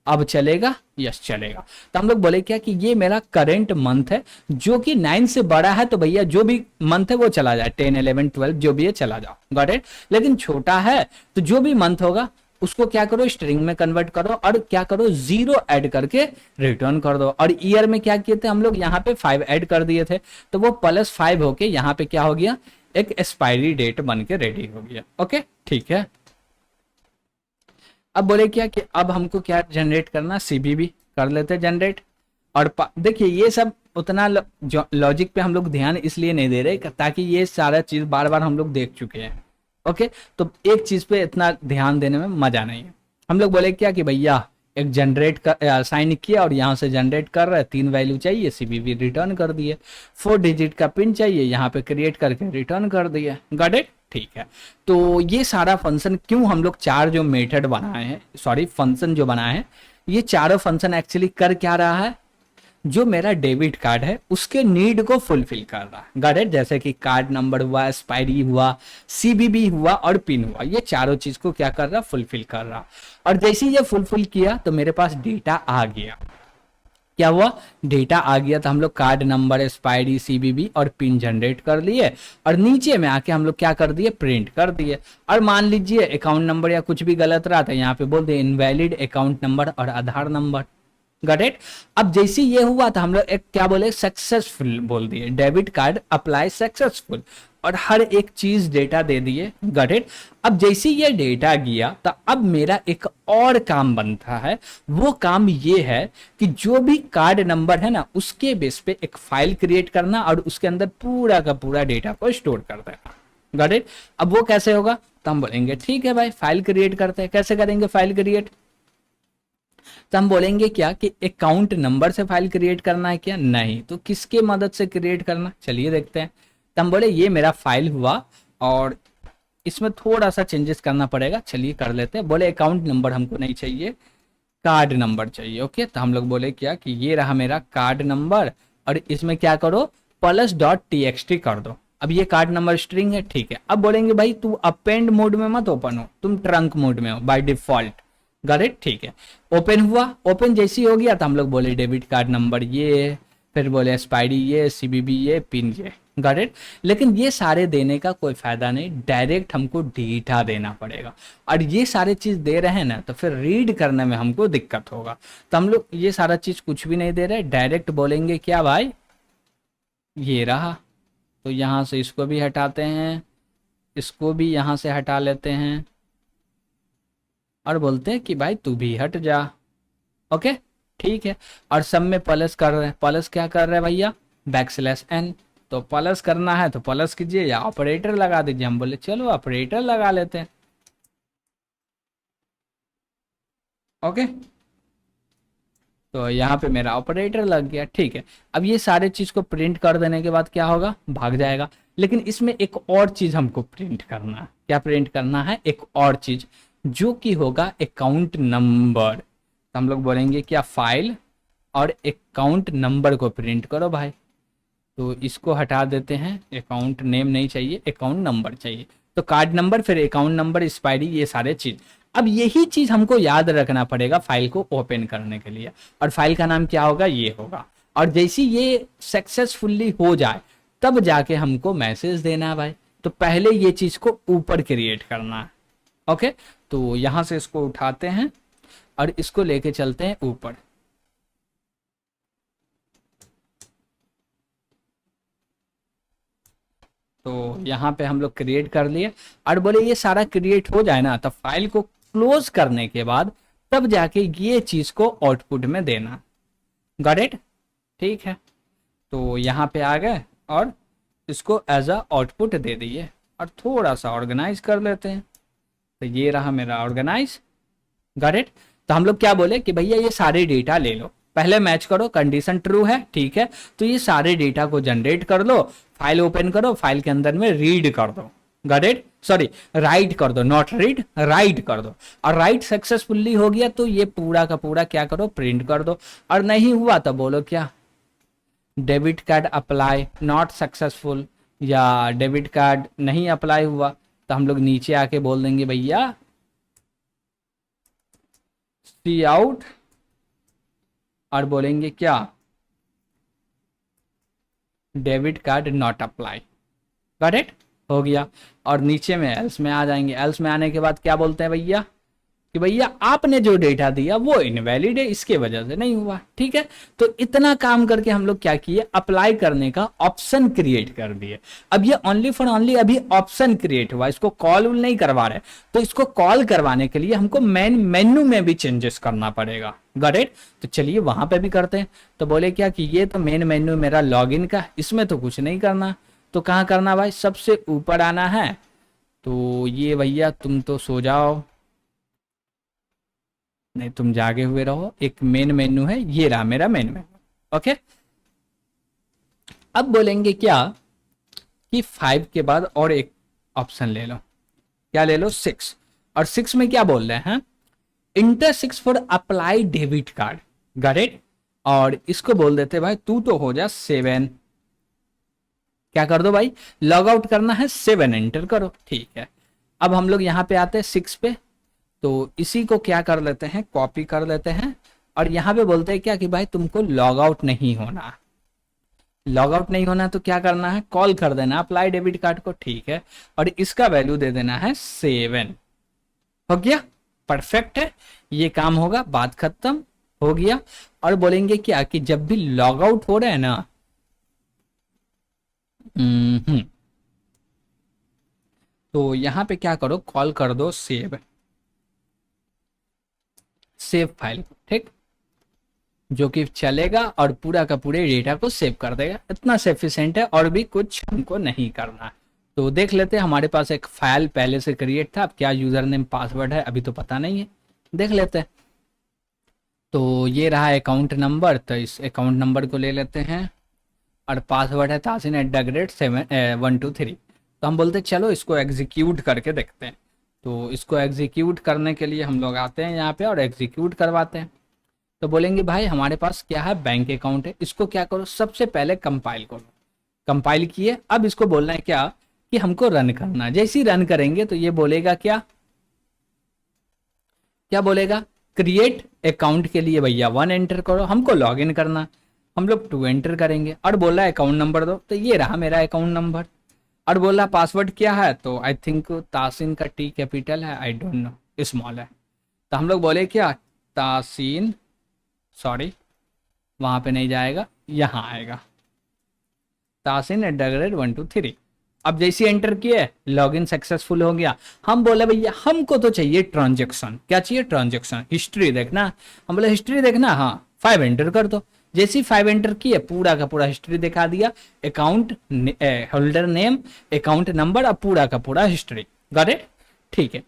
Speaker 1: अब चलेगा, यस चलेगा। तो हम लोग बोले क्या कि ये मेरा करंट मंथ है, जो कि 9 से बड़ा है तो भैया जो भी मंथ है वो चला जाए, 10 11 12 जो भी है चला जाओ, गॉट इट। लेकिन छोटा है तो जो भी मंथ होगा उसको क्या करो, स्ट्रिंग में कन्वर्ट करो और क्या करो, 0 ऐड करके रिटर्न कर दो। और ईयर में क्या किए थे हम लोग, यहाँ पे 5 ऐड कर दिए थे, तो वो +5 होके यहाँ पे क्या हो गया, एक एक्सपायरी डेट बन के रेडी हो गया। ओके ठीक है। अब बोले क्या कि अब हमको क्या जनरेट करना, सीबीबी कर लेते जनरेट। और देखिए ये सब उतना लॉजिक पे हम लोग ध्यान इसलिए नहीं दे रहे ताकि ये सारा चीज बार बार हम लोग देख चुके हैं। ओके, तो एक चीज पे इतना ध्यान देने में मजा नहीं है। हम लोग बोले क्या कि भैया एक जनरेट कर साइन किया और यहाँ से जनरेट कर रहा है, 3 वैल्यू चाहिए, सीबीबी रिटर्न कर दिए। 4 डिजिट का पिन चाहिए, यहाँ पे क्रिएट करके रिटर्न कर दिया, गॉट इट। ठीक है, तो ये सारा फंक्शन क्यों हम लोग 4 जो मेथड बनाए हैं, सॉरी फंक्शन जो बनाए हैं, ये चारों फंक्शन एक्चुअली कर क्या रहा है, जो मेरा डेबिट कार्ड है उसके नीड को फुलफिल कर रहा है, गॉट इट। जैसे कि कार्ड नंबर हुआ, एक्सपायरी हुआ, सीबीबी हुआ और पिन हुआ, ये चारों चीज को क्या कर रहा, फुलफिल कर रहा। और जैसे ही ये फुलफिल किया तो मेरे पास डेटा आ गया। क्या हुआ, डेटा आ गया, तो हम लोग कार्ड नंबर, एक्सपायरी, सीबीबी और पिन जनरेट कर लिए और नीचे में आके हम लोग क्या कर दिए, प्रिंट कर दिए। और मान लीजिए अकाउंट नंबर या कुछ भी गलत रहा था, यहाँ पे बोल दिए इनवैलिड अकाउंट नंबर और आधार नंबर, गॉट इट। अब जैसे ये हुआ था हम लोग एक क्या बोले, सक्सेसफुल बोल दिए, डेबिट कार्ड अप्लाई सक्सेसफुल, और हर एक चीज डेटा दे दिए, गॉट इट। अब जैसे ये डेटा गया तो अब मेरा एक और काम बनता है, वो काम ये है कि जो भी कार्ड नंबर है ना उसके बेस पे एक फाइल क्रिएट करना और उसके अंदर पूरा का पूरा डेटा को स्टोर कर देना, गॉट इट। अब वो कैसे होगा, तो हम बोलेंगे ठीक है भाई फाइल क्रिएट करते हैं। कैसे करेंगे फाइल क्रिएट, तो हम बोलेंगे क्या कि अकाउंट नंबर से फाइल क्रिएट करना है क्या, नहीं, तो किसके मदद से क्रिएट करना, चलिए देखते हैं। तो हम बोले ये मेरा फाइल हुआ और इसमें थोड़ा सा चेंजेस करना पड़ेगा, चलिए कर लेते हैं। बोले अकाउंट नंबर हमको नहीं चाहिए, कार्ड नंबर चाहिए। ओके, तो हम लोग बोले क्या कि ये रहा मेरा कार्ड नंबर और इसमें क्या करो, +.txt कर दो। अब ये कार्ड नंबर स्ट्रिंग है, ठीक है। अब बोलेंगे भाई तू अपेंड मोड में मत ओपन हो, तुम ट्रंक मोड में हो बाय डिफॉल्ट, गॉट इट, ठीक है। ओपन हुआ, ओपन जैसी हो गया तो हम लोग बोले डेबिट कार्ड नंबर ये, फिर बोले एक्सपायरी ये, सीबीबी ये, पिन ये, गॉट इट। लेकिन ये सारे देने का कोई फायदा नहीं, डायरेक्ट हमको डेटा देना पड़ेगा। और ये सारे चीज दे रहे हैं ना तो फिर रीड करने में हमको दिक्कत होगा, तो हम लोग ये सारा चीज कुछ भी नहीं दे रहे, डायरेक्ट बोलेंगे क्या भाई, ये रहा। तो यहाँ से इसको भी हटाते हैं, इसको भी यहाँ से हटा लेते हैं और बोलते हैं कि भाई तू भी हट जा। ओके ठीक है, और सब में प्लस कर रहे हैं, प्लस क्या कर रहे हैं भैया, \n, तो प्लस करना है तो प्लस कीजिए या ऑपरेटर लगा दीजिए। हम बोले चलो ऑपरेटर लगा लेते हैं। ओके, तो यहाँ पे मेरा ऑपरेटर लग गया, ठीक है। अब ये सारे चीज को प्रिंट कर देने के बाद क्या होगा, भाग जाएगा। लेकिन इसमें एक और चीज हमको प्रिंट करना है, क्या प्रिंट करना है, एक और चीज जो कि होगा अकाउंट नंबर। तो हम लोग बोलेंगे क्या, फाइल और अकाउंट नंबर को प्रिंट करो भाई। तो इसको हटा देते हैं, अकाउंट नेम नहीं चाहिए, अकाउंट नंबर चाहिए। तो कार्ड नंबर, फिर अकाउंट नंबर, एक्सपायरी, ये सारे चीज। अब यही चीज हमको याद रखना पड़ेगा फाइल को ओपन करने के लिए, और फाइल का नाम क्या होगा, ये होगा। और जैसे ये सक्सेसफुली हो जाए तब जाके हमको मैसेज देना है भाई। तो पहले ये चीज को ऊपर क्रिएट करना है। ओके, तो यहां से इसको उठाते हैं और इसको लेके चलते हैं ऊपर। तो यहाँ पे हम लोग क्रिएट कर लिए और बोले ये सारा क्रिएट हो जाए ना तो फाइल को क्लोज करने के बाद तब जाके ये चीज को आउटपुट में देना, गॉट इट, ठीक है। तो यहाँ पे आ गए और इसको एज अ आउटपुट दे दिए और थोड़ा सा ऑर्गेनाइज कर लेते हैं। तो ये रहा मेरा ऑर्गेनाइज, गॉट इट। तो हम लोग क्या बोले कि भैया ये सारे डेटा ले लो, पहले मैच करो, कंडीशन ट्रू है, ठीक है। तो ये सारे डेटा को जनरेट कर लो, फाइल ओपन करो, फाइल के अंदर में रीड कर दो, गॉट इट, सॉरी राइट कर दो, नॉट रीड, राइट कर दो। और राइट सक्सेसफुली हो गया तो ये पूरा का पूरा क्या करो, प्रिंट कर दो। और नहीं हुआ तो बोलो क्या, debit card apply not successful, या डेबिट कार्ड नहीं अप्लाई हुआ तो हम लोग नीचे आके बोल देंगे भैया सी आउट और बोलेंगे क्या, debit card not apply. Got it, हो गया। और नीचे में एल्स में आ जाएंगे। एल्स में आने के बाद क्या बोलते हैं भैया कि भैया आपने जो डेटा दिया वो इनवैलिड है, इसके वजह से नहीं हुआ। ठीक है, तो इतना काम करके हम लोग क्या किए, अप्लाई करने का ऑप्शन क्रिएट कर दिए। अब ये ओनली फॉर ओनली अभी ऑप्शन क्रिएट हुआ, इसको कॉल नहीं करवा रहे। तो इसको कॉल करवाने के लिए हमको मेन मेन्यू में भी चेंजेस करना पड़ेगा। गॉट इट, तो चलिए वहां पे भी करते हैं। तो बोले क्या कि ये तो मेन मेन्यू मेरा लॉगिन का, इसमें तो कुछ नहीं करना। तो कहाँ करना भाई, सबसे ऊपर आना है। तो ये भैया तुम तो सो जाओ, नहीं तुम जागे हुए रहो। एक मेन मेन्यू है, ये रहा मेरा मेन मेन्यू। ओके, अब बोलेंगे क्या कि 5 के बाद और एक ऑप्शन ले लो। क्या ले लो, 6। और 6 में क्या बोल रहे हैं, inter 6 for apply debit card. Got it, और इसको बोल देते भाई तू तो हो जा 7। क्या कर दो भाई, लॉग आउट करना है, 7 एंटर करो। ठीक है, अब हम लोग यहाँ पे आते हैं 6 पे। तो इसी को क्या कर लेते हैं, कॉपी कर लेते हैं। और यहाँ पे बोलते हैं क्या कि भाई तुमको लॉग आउट नहीं होना। लॉग आउट नहीं होना तो क्या करना है, कॉल कर देना अप्लाई डेबिट कार्ड को। ठीक है, और इसका वैल्यू दे देना है 7। हो गया, परफेक्ट है, ये काम होगा, बात खत्म हो गया। और बोलेंगे क्या कि जब भी लॉग आउट हो रहा है ना, तो यहां पे क्या करो, कॉल कर दो सेव, सेव फाइल। ठीक, जो कि चलेगा और पूरा का पूरे डेटा को सेव कर देगा। इतना सफिशिएंट है, और भी कुछ हमको नहीं करना। तो देख लेते हैं, हमारे पास एक फाइल पहले से क्रिएट था। अब क्या यूजर नेम पासवर्ड है अभी तो पता नहीं है, देख लेते हैं। तो ये रहा अकाउंट नंबर, तो इस अकाउंट नंबर को ले लेते हैं। और पासवर्ड है tasin@123। तो हम बोलते हैं चलो इसको एग्जीक्यूट करके देखते हैं। तो इसको एग्जीक्यूट करने के लिए हम लोग आते हैं यहाँ पे और एग्जीक्यूट करवाते हैं। तो बोलेंगे भाई हमारे पास क्या है, बैंक अकाउंट है। इसको क्या करो, सबसे पहले कंपाइल करो। कंपाइल किए, अब इसको बोलना है क्या कि हमको रन करना है। जैसे ही रन करेंगे तो ये बोलेगा क्या, क्या बोलेगा, क्रिएट अकाउंट के लिए भैया 1 एंटर करो, हमको लॉग इन करना, हम लोग 2 एंटर करेंगे। और बोला अकाउंट नंबर दो, तो ये रहा मेरा अकाउंट नंबर। और बोला पासवर्ड क्या है, तो आई थिंक तासीन का टी कैपिटल है, आई डोंट नो स्मॉल है। तो हम लोग बोले क्या, तासीन, सॉरी वहां पे नहीं जाएगा, यहाँ आएगा, tasin@123। अब जैसे एंटर किए, लॉगिन सक्सेसफुल हो गया। हम बोले भैया हमको तो चाहिए ट्रांजेक्शन। क्या चाहिए, ट्रांजेक्शन हिस्ट्री देखना। हम बोले हिस्ट्री देखना, हाँ 5 एंटर कर दो। जैसे ही 5 एंटर किए, पूरा का पूरा हिस्ट्री दिखा दिया, account holder name, account number, अब पूरा का पूरा हिस्ट्री। गॉट इट, ठीक है।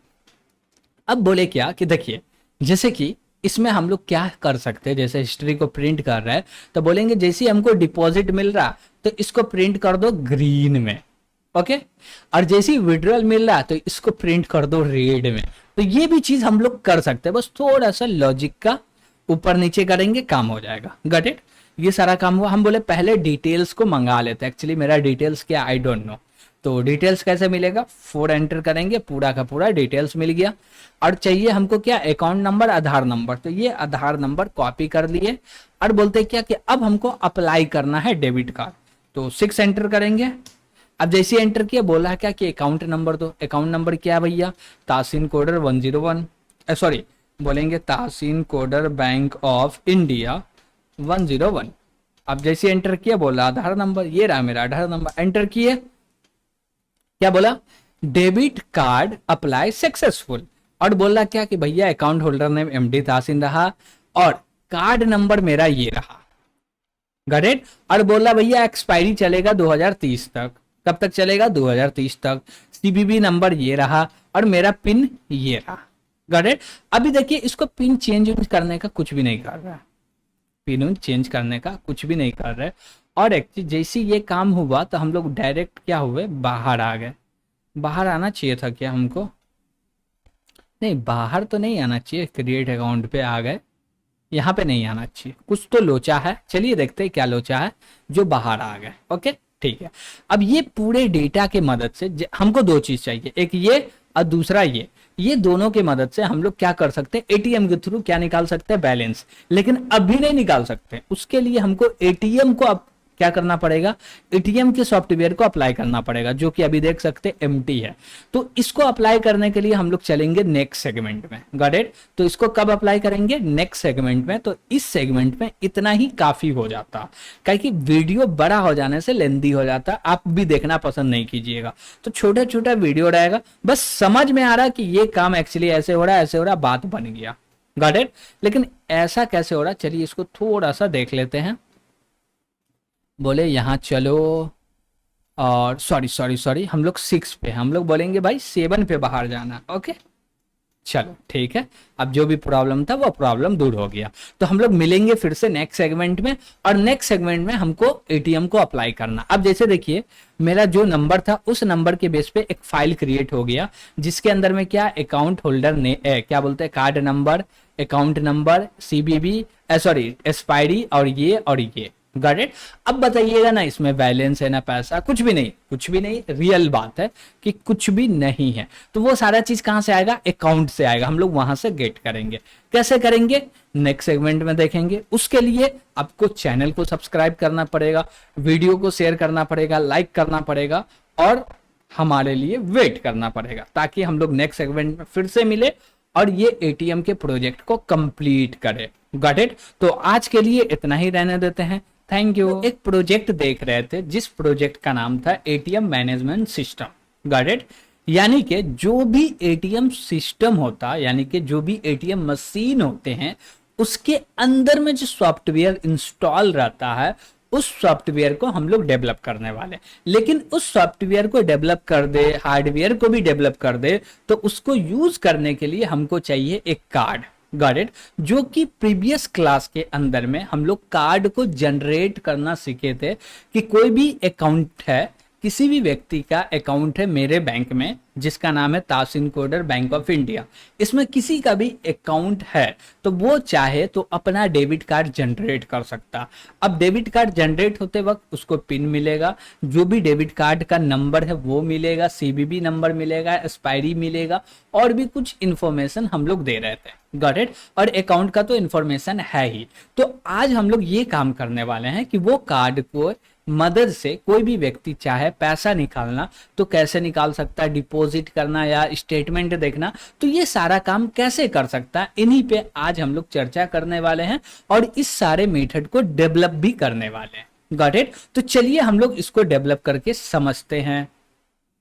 Speaker 1: अब बोले क्या कि देखिए, जैसे कि इसमें हम लोग क्या कर सकते हैं, जैसे हिस्ट्री को प्रिंट कर रहा है तो बोलेंगे जैसे हमको डिपॉजिट मिल रहा तो इसको प्रिंट कर दो ग्रीन में। ओके, और जैसे ही विड्रॉल मिल रहा तो इसको प्रिंट कर दो रेड में। तो ये भी चीज हम लोग कर सकते हैं, बस थोड़ा सा लॉजिक का ऊपर नीचे करेंगे, काम हो जाएगा। गॉट इट, ये सारा काम हुआ। हम बोले पहले डिटेल्स को मंगा लेते हैं। एक्चुअली मेरा डिटेल्स क्या, आई डोंट नो। तो डिटेल्स कैसे मिलेगा, 4 एंटर करेंगे, पूरा का पूरा डिटेल्स मिल गया। और चाहिए हमको क्या, अकाउंट नंबर, आधार नंबर। तो ये आधार नंबर कॉपी कर लिए। और बोलते क्या कि अब हमको अप्लाई करना है डेबिट कार्ड। तो 6 एंटर करेंगे। अब जैसे एंटर किया, बोला है क्या कि अकाउंट नंबर दो। अकाउंट नंबर क्या है भैया, तासीन कोडर 101, सॉरी बोलेंगे Taseen coder bank of India 101। अब जैसे एंटर किया, बोला आधार नंबर, ये रहा मेरा आधार नंबर। एंटर किए, क्या बोला, डेबिट कार्ड अप्लाई सक्सेसफुल। और बोला क्या कि भैया account holder name MD Taseen रहा और कार्ड नंबर मेरा ये रहा। गॉट इट, और बोला भैया एक्सपायरी चलेगा 2030 तक। कब तक चलेगा, 2030 तक। सीबीबी नंबर ये रहा और मेरा पिन ये रहा। गॉट इट, अभी देखिए इसको पिन चेंज करने का कुछ भी नहीं कर रहा है, पिन चेंज करने का कुछ भी नहीं कर रहे। और एक्चुअली जैसे ये काम हुआ तो हम लोग डायरेक्ट क्या हुए, बाहर आ गए। बाहर आना चाहिए था क्या हमको, नहीं बाहर तो नहीं आना चाहिए, क्रिएट अकाउंट पे आ गए, यहाँ पे नहीं आना चाहिए, कुछ तो लोचा है। चलिए देखते हैं क्या लोचा है जो बाहर आ गए। ओके ठीक है, अब ये पूरे डेटा के मदद से हमको 2 चीज चाहिए, एक ये और दूसरा ये। ये दोनों की मदद से हम लोग क्या कर सकते हैं, एटीएम के थ्रू क्या निकाल सकते हैं, बैलेंस। लेकिन अभी नहीं निकाल सकते, उसके लिए हमको एटीएम को अब क्या करना पड़ेगा, एटीएम के सॉफ्टवेयर को अप्लाई करना पड़ेगा, जो कि अभी देख सकते हैं एम्प्टी है। तो इसको अप्लाई करने के लिए हम लोग चलेंगे नेक्स्ट सेगमेंट में, गॉट इट। तो इसको कब अप्लाई करेंगे, नेक्स्ट सेगमेंट में। तो इस सेगमेंट में इतना ही काफी हो जाता, क्योंकि वीडियो बड़ा हो जाने से लेंदी हो जाता, आप भी देखना पसंद नहीं कीजिएगा। तो छोटा छोटा वीडियो रहेगा, बस समझ में आ रहा कि ये काम एक्चुअली ऐसे हो रहा है, ऐसे हो रहा है, बात बन गया, गॉट इट। लेकिन ऐसा कैसे हो रहा, चलिए इसको थोड़ा सा देख लेते हैं। बोले यहाँ चलो, और सॉरी हम लोग 6 पे, हम लोग बोलेंगे भाई 7 पे बाहर जाना, ओके चलो ठीक है। अब जो भी प्रॉब्लम था वो प्रॉब्लम दूर हो गया। तो हम लोग मिलेंगे फिर से नेक्स्ट सेगमेंट में, और नेक्स्ट सेगमेंट में हमको एटीएम को अप्लाई करना। अब जैसे देखिए मेरा जो नंबर था उस नंबर के बेस पे एक फाइल क्रिएट हो गया, जिसके अंदर में क्या अकाउंट होल्डर ने क्या बोलते हैं, card number, account number, CVV sorry expiry, और ये गॉट इट। अब बताइएगा ना, इसमें बैलेंस है ना पैसा, कुछ भी नहीं, कुछ भी नहीं। रियल बात है कि कुछ भी नहीं है। तो वो सारा चीज कहां से आएगा, अकाउंट से आएगा, हम लोग वहां से गेट करेंगे। कैसे करेंगे, नेक्स्ट सेगमेंट में देखेंगे। उसके लिए आपको चैनल को सब्सक्राइब करना पड़ेगा, वीडियो को शेयर करना पड़ेगा, लाइक करना पड़ेगा, और हमारे लिए वेट करना पड़ेगा, ताकि हम लोग नेक्स्ट सेगमेंट में फिर से मिले और ये एटीएम के प्रोजेक्ट को कंप्लीट करें, गॉट इट। तो आज के लिए इतना ही रहने देते हैं, थैंक यू। एक प्रोजेक्ट देख रहे थे जिस प्रोजेक्ट का नाम था ATM management system, got it. यानी कि जो भी एटीएम सिस्टम होता, यानी कि जो भी एटीएम मशीन होते हैं, उसके अंदर में जो सॉफ्टवेयर इंस्टॉल रहता है, उस सॉफ्टवेयर को हम लोग डेवलप करने वाले। लेकिन उस सॉफ्टवेयर को डेवलप कर दे, हार्डवेयर को भी डेवलप कर दे, तो उसको यूज करने के लिए हमको चाहिए एक कार्ड, गॉट इट। जो कि प्रीवियस क्लास के अंदर में हम लोग कार्ड को जनरेट करना सीखे थे, कि कोई भी अकाउंट है, किसी भी व्यक्ति का अकाउंट है मेरे बैंक में, जिसका नाम है तासिन कोडर बैंक ऑफ इंडिया, इसमें किसी का भी अकाउंट है, तो वो चाहे तो अपना डेबिट कार्ड जनरेट कर सकता। अब डेबिट कार्ड जनरेट होते वक्त उसको पिन मिलेगा, जो भी डेबिट कार्ड का नंबर है वो मिलेगा, सीबीबी नंबर मिलेगा, एक्सपायरी मिलेगा, और भी कुछ इंफॉर्मेशन हम लोग दे रहे थे, गॉट इट। और अकाउंट का तो इंफॉर्मेशन है ही। तो आज हम लोग ये काम करने वाले हैं कि वो कार्ड को मदद से कोई भी व्यक्ति चाहे पैसा निकालना तो कैसे निकाल सकता है, डिपॉजिट करना या स्टेटमेंट देखना, तो ये सारा काम कैसे कर सकता है, इन्हीं पे आज हम लोग चर्चा करने वाले हैं, और इस सारे मेथड को डेवलप भी करने वाले हैं, गॉट इट। तो चलिए हम लोग इसको डेवलप करके समझते हैं।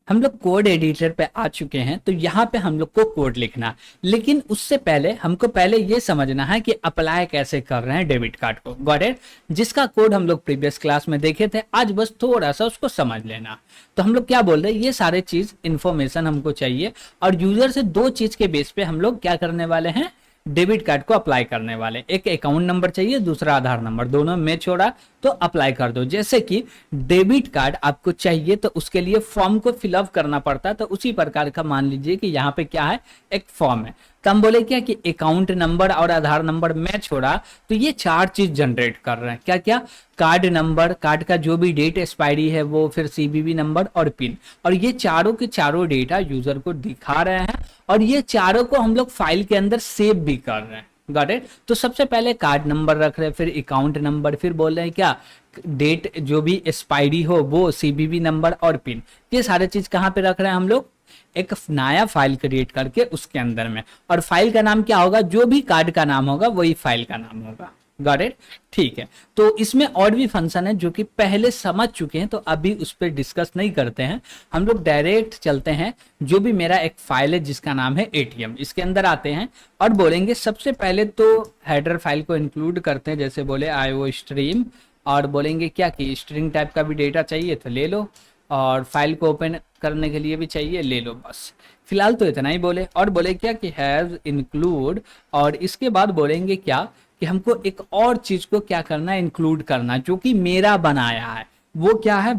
Speaker 1: हम लोग कोड एडिटर पे आ चुके हैं, तो यहाँ पे हम लोग को कोड लिखना, लेकिन उससे पहले हमको पहले ये समझना है कि अप्लाई कैसे कर रहे हैं डेबिट कार्ड को, गॉट इट। जिसका कोड हम लोग प्रीवियस क्लास में देखे थे, आज बस थोड़ा सा उसको समझ लेना। तो हम लोग क्या बोल रहे हैं, ये सारे चीज इंफॉर्मेशन हमको चाहिए, और यूजर से 2 चीज के बेस पे हम लोग क्या करने वाले हैं, डेबिट कार्ड को अप्लाई करने वाले। एक अकाउंट नंबर चाहिए, दूसरा आधार नंबर, दोनों मैच हो रहा तो अप्लाई कर दो। जैसे कि डेबिट कार्ड आपको चाहिए तो उसके लिए फॉर्म को फिलअप करना पड़ता है, तो उसी प्रकार का मान लीजिए कि यहाँ पे क्या है, एक फॉर्म है। तो हम बोले क्या कि अकाउंट नंबर और आधार नंबर मैच हो रहा, तो ये 4 चीज जनरेट कर रहे हैं। क्या क्या, कार्ड नंबर, कार्ड का जो भी डेट एक्सपायरी है वो, फिर सीबीबी नंबर और पिन, और ये चारों के चारों डेटा यूजर को दिखा रहे हैं, और ये चारों को हम लोग फाइल के अंदर सेव भी कर रहे हैं, गॉट इट। तो सबसे पहले कार्ड नंबर रख रहे हैं, फिर अकाउंट नंबर, फिर बोल रहे हैं क्या, डेट जो भी एक्सपायरी हो वो, सीबीबी नंबर और पिन। ये सारे चीज कहाँ पे रख रहे हैं हम लोग, एक नया फाइल क्रिएट करके उसके अंदर में, और फाइल का नाम क्या होगा, जो भी कार्ड का नाम होगा वही फाइल का नाम होगा, गॉट इट। ठीक है, तो इसमें और भी फंक्शन है जो कि पहले समझ चुके हैं, तो अभी उस पर डिस्कस नहीं करते हैं, हम लोग डायरेक्ट चलते हैं। जो भी मेरा एक फाइल है जिसका नाम है एटीएम, इसके अंदर आते हैं और बोलेंगे सबसे पहले तो हेडर फाइल को इंक्लूड करते हैं, जैसे बोले आईओ स्ट्रीम, और बोलेंगे क्या कि स्ट्रिंग टाइप का भी डेटा चाहिए तो ले लो, और फाइल को ओपन करने के लिए भी चाहिए, ले लो, बस फिलहाल तो इतना ही बोले। और बोले क्या कि हैव इंक्लूड, और इसके बाद बोलेंगे क्या कि हमको एक और चीज को क्या करना है, इंक्लूड करना, जो कि मेरा बनाया है, वो क्या है,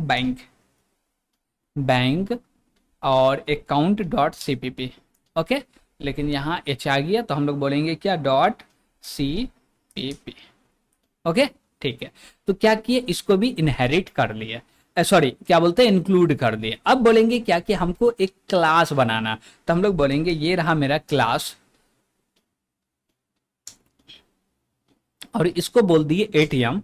Speaker 1: बैंक और अकाउंट डॉट सीपीपी, ओके। लेकिन यहाँ एच आ गया तो हम लोग बोलेंगे क्या, डॉट सीपीपी, ओके ठीक है। तो क्या किए, इसको भी इनहेरिट कर लिए। सॉरी क्या बोलते हैं, इंक्लूड कर दिए। अब बोलेंगे क्या कि हमको एक क्लास बनाना, तो हम लोग बोलेंगे ये रहा मेरा क्लास, और इसको बोल दिए एटीएम।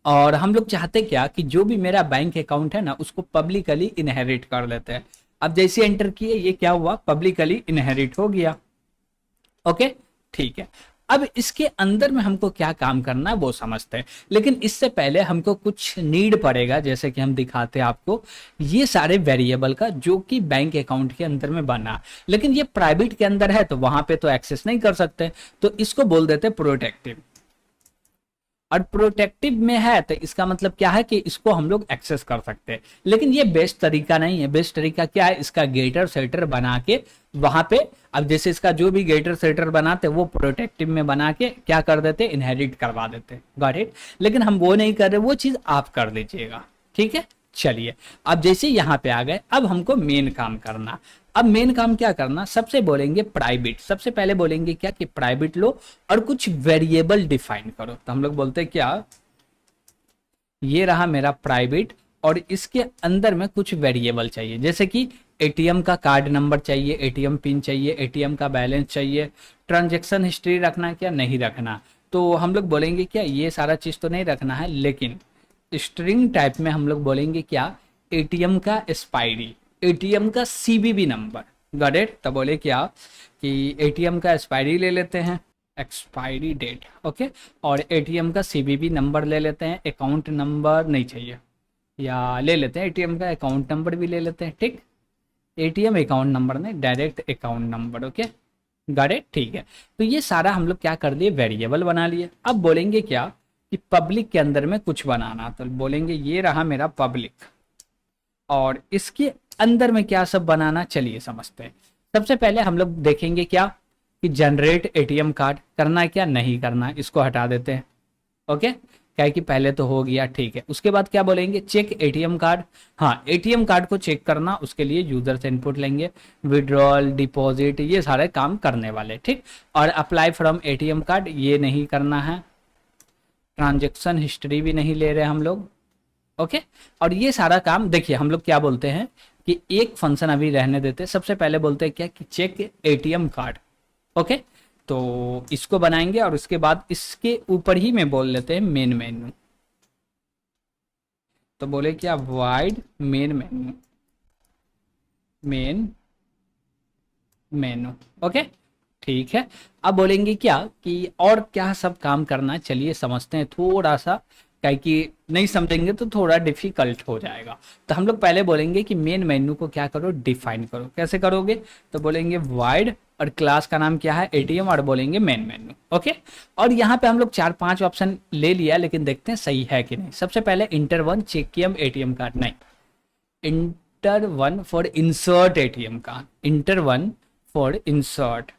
Speaker 1: और हम लोग चाहते क्या कि जो भी मेरा बैंक अकाउंट है ना उसको पब्लिकली इनहेरिट कर लेते हैं। अब जैसे एंटर किए ये क्या हुआ, पब्लिकली इनहेरिट हो गया। ओके, ठीक है। अब इसके अंदर में हमको क्या काम करना है वो समझते हैं, लेकिन इससे पहले हमको कुछ नीड पड़ेगा, जैसे कि हम दिखाते हैं आपको ये सारे वेरिएबल का जो कि बैंक अकाउंट के अंदर में बना, लेकिन ये प्राइवेट के अंदर है तो वहां पे तो एक्सेस नहीं कर सकते, तो इसको बोल देते हैं प्रोटेक्टिव। और प्रोटेक्टिव में है तो इसका मतलब क्या है कि इसको हम लोग एक्सेस कर सकते हैं, लेकिन ये बेस्ट तरीका नहीं है। बेस्ट तरीका क्या है, इसका गेटर सेटर बना के वहां पे, अब जैसे इसका जो भी गेटर सेटर बनाते वो प्रोटेक्टिव में बना के क्या कर देते, इनहेरिट करवा देते। Got it. लेकिन हम वो नहीं कर रहे, वो चीज आप कर लीजिएगा, ठीक है। चलिए, अब जैसे यहाँ पे आ गए, अब हमको मेन काम करना। अब मेन काम क्या करना, सबसे बोलेंगे प्राइवेट, सबसे पहले बोलेंगे क्या कि प्राइवेट लो और कुछ वेरिएबल डिफाइन करो। तो हम लोग बोलते हैं क्या, ये रहा मेरा प्राइवेट, और इसके अंदर में कुछ वेरिएबल चाहिए, जैसे कि एटीएम का कार्ड नंबर चाहिए, एटीएम पिन चाहिए, एटीएम का बैलेंस चाहिए, ट्रांजैक्शन हिस्ट्री रखना क्या नहीं रखना। तो हम लोग बोलेंगे क्या ये सारा चीज तो नहीं रखना है, लेकिन स्ट्रिंग टाइप में हम लोग बोलेंगे क्या, एटीएम का एक्सपायरी, एटीएम का सीवीवी नंबर। Got it. तो बोले क्या कि एटीएम का एक्सपायरी ले लेते हैं, एक्सपायरी डेट, ओके, और एटीएम का सीवीवी नंबर ले लेते हैं, अकाउंट नंबर नहीं चाहिए, या ले लेते हैं एटीएम का अकाउंट नंबर भी ले लेते हैं, ठीक। एटीएम अकाउंट नंबर नहीं, direct account number, okay, got it, ठीक है। तो ये सारा हम लोग क्या कर दिए, वेरिएबल बना लिए। अब बोलेंगे क्या कि पब्लिक के अंदर में कुछ बनाना, तो बोलेंगे ये रहा मेरा पब्लिक, और इसके अंदर में क्या सब बनाना, चलिए समझते हैं। सबसे पहले हम लोग देखेंगे क्या कि जनरेट एटीएम कार्ड करना है क्या नहीं करना, इसको हटा देते हैं, ओके, क्या कि पहले तो हो गया, ठीक है। उसके बाद क्या बोलेंगे, चेक एटीएम कार्ड, हाँ एटीएम कार्ड को चेक करना, उसके लिए यूजर से इनपुट लेंगे, विड्रॉल डिपॉजिट ये सारे काम करने वाले, ठीक। और अप्लाई फ्रॉम एटीएम कार्ड ये नहीं करना है, ट्रांजेक्शन हिस्ट्री भी नहीं ले रहे हम लोग, ओके। और ये सारा काम देखिए हम लोग क्या बोलते हैं कि एक फंक्शन अभी रहने देते हैं, सबसे पहले बोलते हैं क्या कि चेक एटीएम कार्ड, ओके। तो इसको बनाएंगे और उसके बाद इसके ऊपर ही में बोल लेते हैं मेन मेन्यू, तो बोले क्या wide main menu, main menu, okay, ठीक है। अब बोलेंगे क्या कि और क्या सब काम करना, चलिए समझते हैं थोड़ा सा, क्या कि नहीं समझेंगे तो थोड़ा डिफिकल्ट हो जाएगा। तो हम लोग पहले बोलेंगे कि मेन मेन्यू को क्या करो, डिफाइन करो। कैसे करोगे, तो बोलेंगे वाइड, और क्लास का नाम क्या है एटीएम, और बोलेंगे मेन मेन्यू, ओके। और यहाँ पे हम लोग 4-5 ऑप्शन ले लिया, लेकिन देखते हैं सही है कि नहीं। सबसे पहले इंटर वन चेक किया एटीएम कार्ड, नहीं, inter one for insert ATM card, inter one for insert,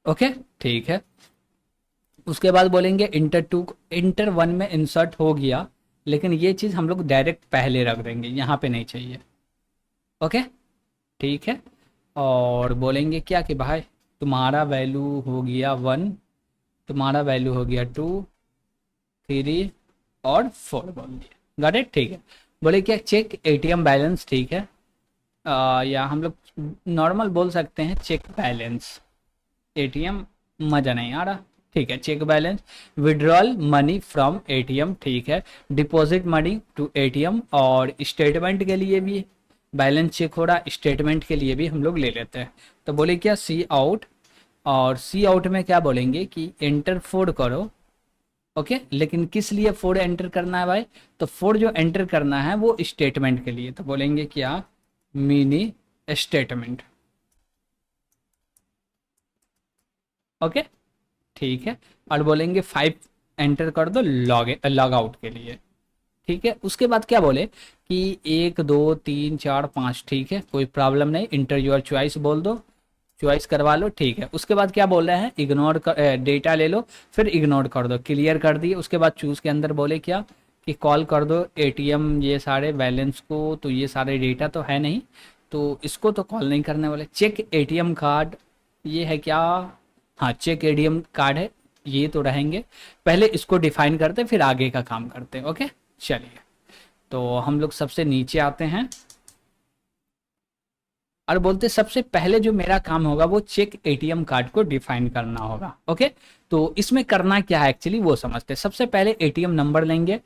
Speaker 1: okay, ठीक है। उसके बाद बोलेंगे इंटर टू, इंटर वन में इंसर्ट हो गया, लेकिन ये चीज़ हम लोग डायरेक्ट पहले रख देंगे, यहाँ पे नहीं चाहिए, ओके, ठीक है। और बोलेंगे क्या कि भाई तुम्हारा वैल्यू हो गया 1, तुम्हारा वैल्यू हो गया 2, 3 और 4 बोल दिया, गॉट इट, ठीक है। बोले क्या चेक एटीएम बैलेंस, ठीक है, या हम लोग नॉर्मल बोल सकते हैं चेक बैलेंस, एटीएम मज़ा नहीं आ रहा, ठीक है, check balance, withdrawal money from ATM, ठीक है, डिपॉजिट मनी टू एटीएम, और स्टेटमेंट के लिए भी बैलेंस चेक हो रहा, स्टेटमेंट के लिए भी हम लोग ले लेते हैं। तो बोले क्या सी आउट, और सी आउट में क्या बोलेंगे कि एंटर 4 करो, ओके, लेकिन किस लिए 4 एंटर करना है भाई, तो 4 जो एंटर करना है वो स्टेटमेंट के लिए, तो बोलेंगे क्या मिनी स्टेटमेंट, ओके, ठीक है। और बोलेंगे 5 एंटर कर दो लॉग आउट के लिए, ठीक है। उसके बाद क्या बोले कि 1 2 3 4 5, ठीक है, कोई प्रॉब्लम नहीं, इंटर योर चॉइस बोल दो, चॉइस करवा लो, ठीक है। उसके बाद क्या बोल रहे हैं, इग्नोर कर, डेटा ले लो, फिर इग्नोर कर दो, क्लियर कर दिए। उसके बाद चूज के अंदर बोले क्या कि कॉल कर दो एटीएम ये सारे बैलेंस को, तो ये सारे डेटा तो है नहीं, तो इसको तो कॉल नहीं करने वाले। चेक एटीएम कार्ड, ये है क्या, हाँ चेक एटीएम कार्ड है, ये तो रहेंगे, पहले इसको डिफाइन करते फिर आगे का काम करते हैं। ओके चलिए, तो हम लोग सबसे नीचे आते हैं और बोलते सबसे पहले जो मेरा काम होगा वो चेक एटीएम कार्ड को डिफाइन करना होगा। ओके, तो इसमें करना क्या है एक्चुअली वो समझते हैं। सबसे पहले एटीएम नंबर लेंगे,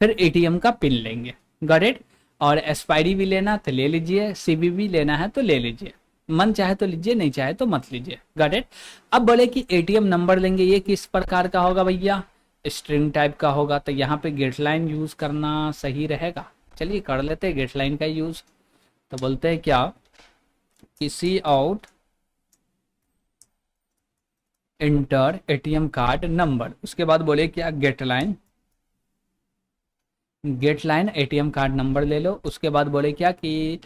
Speaker 1: फिर एटीएम का पिन लेंगे, गॉट इट। और एक्सपायरी भी लेना तो ले लीजिए, सीवीवी लेना है तो ले लीजिए, मन चाहे तो लीजिए, नहीं चाहे तो मत लीजिए, गॉट इट। अब बोले कि एटीएम नंबर लेंगे, ये किस प्रकार का होगा भैया, स्ट्रिंग टाइप का होगा, तो यहाँ पे गेट लाइन यूज करना सही रहेगा। चलिए कर लेते हैं गेट लाइन का यूज। तो बोलते हैं क्या कि cout enter ATM card number, उसके बाद बोले क्या getline, getline ATM card number ले लो, उसके बाद बोले क्या कि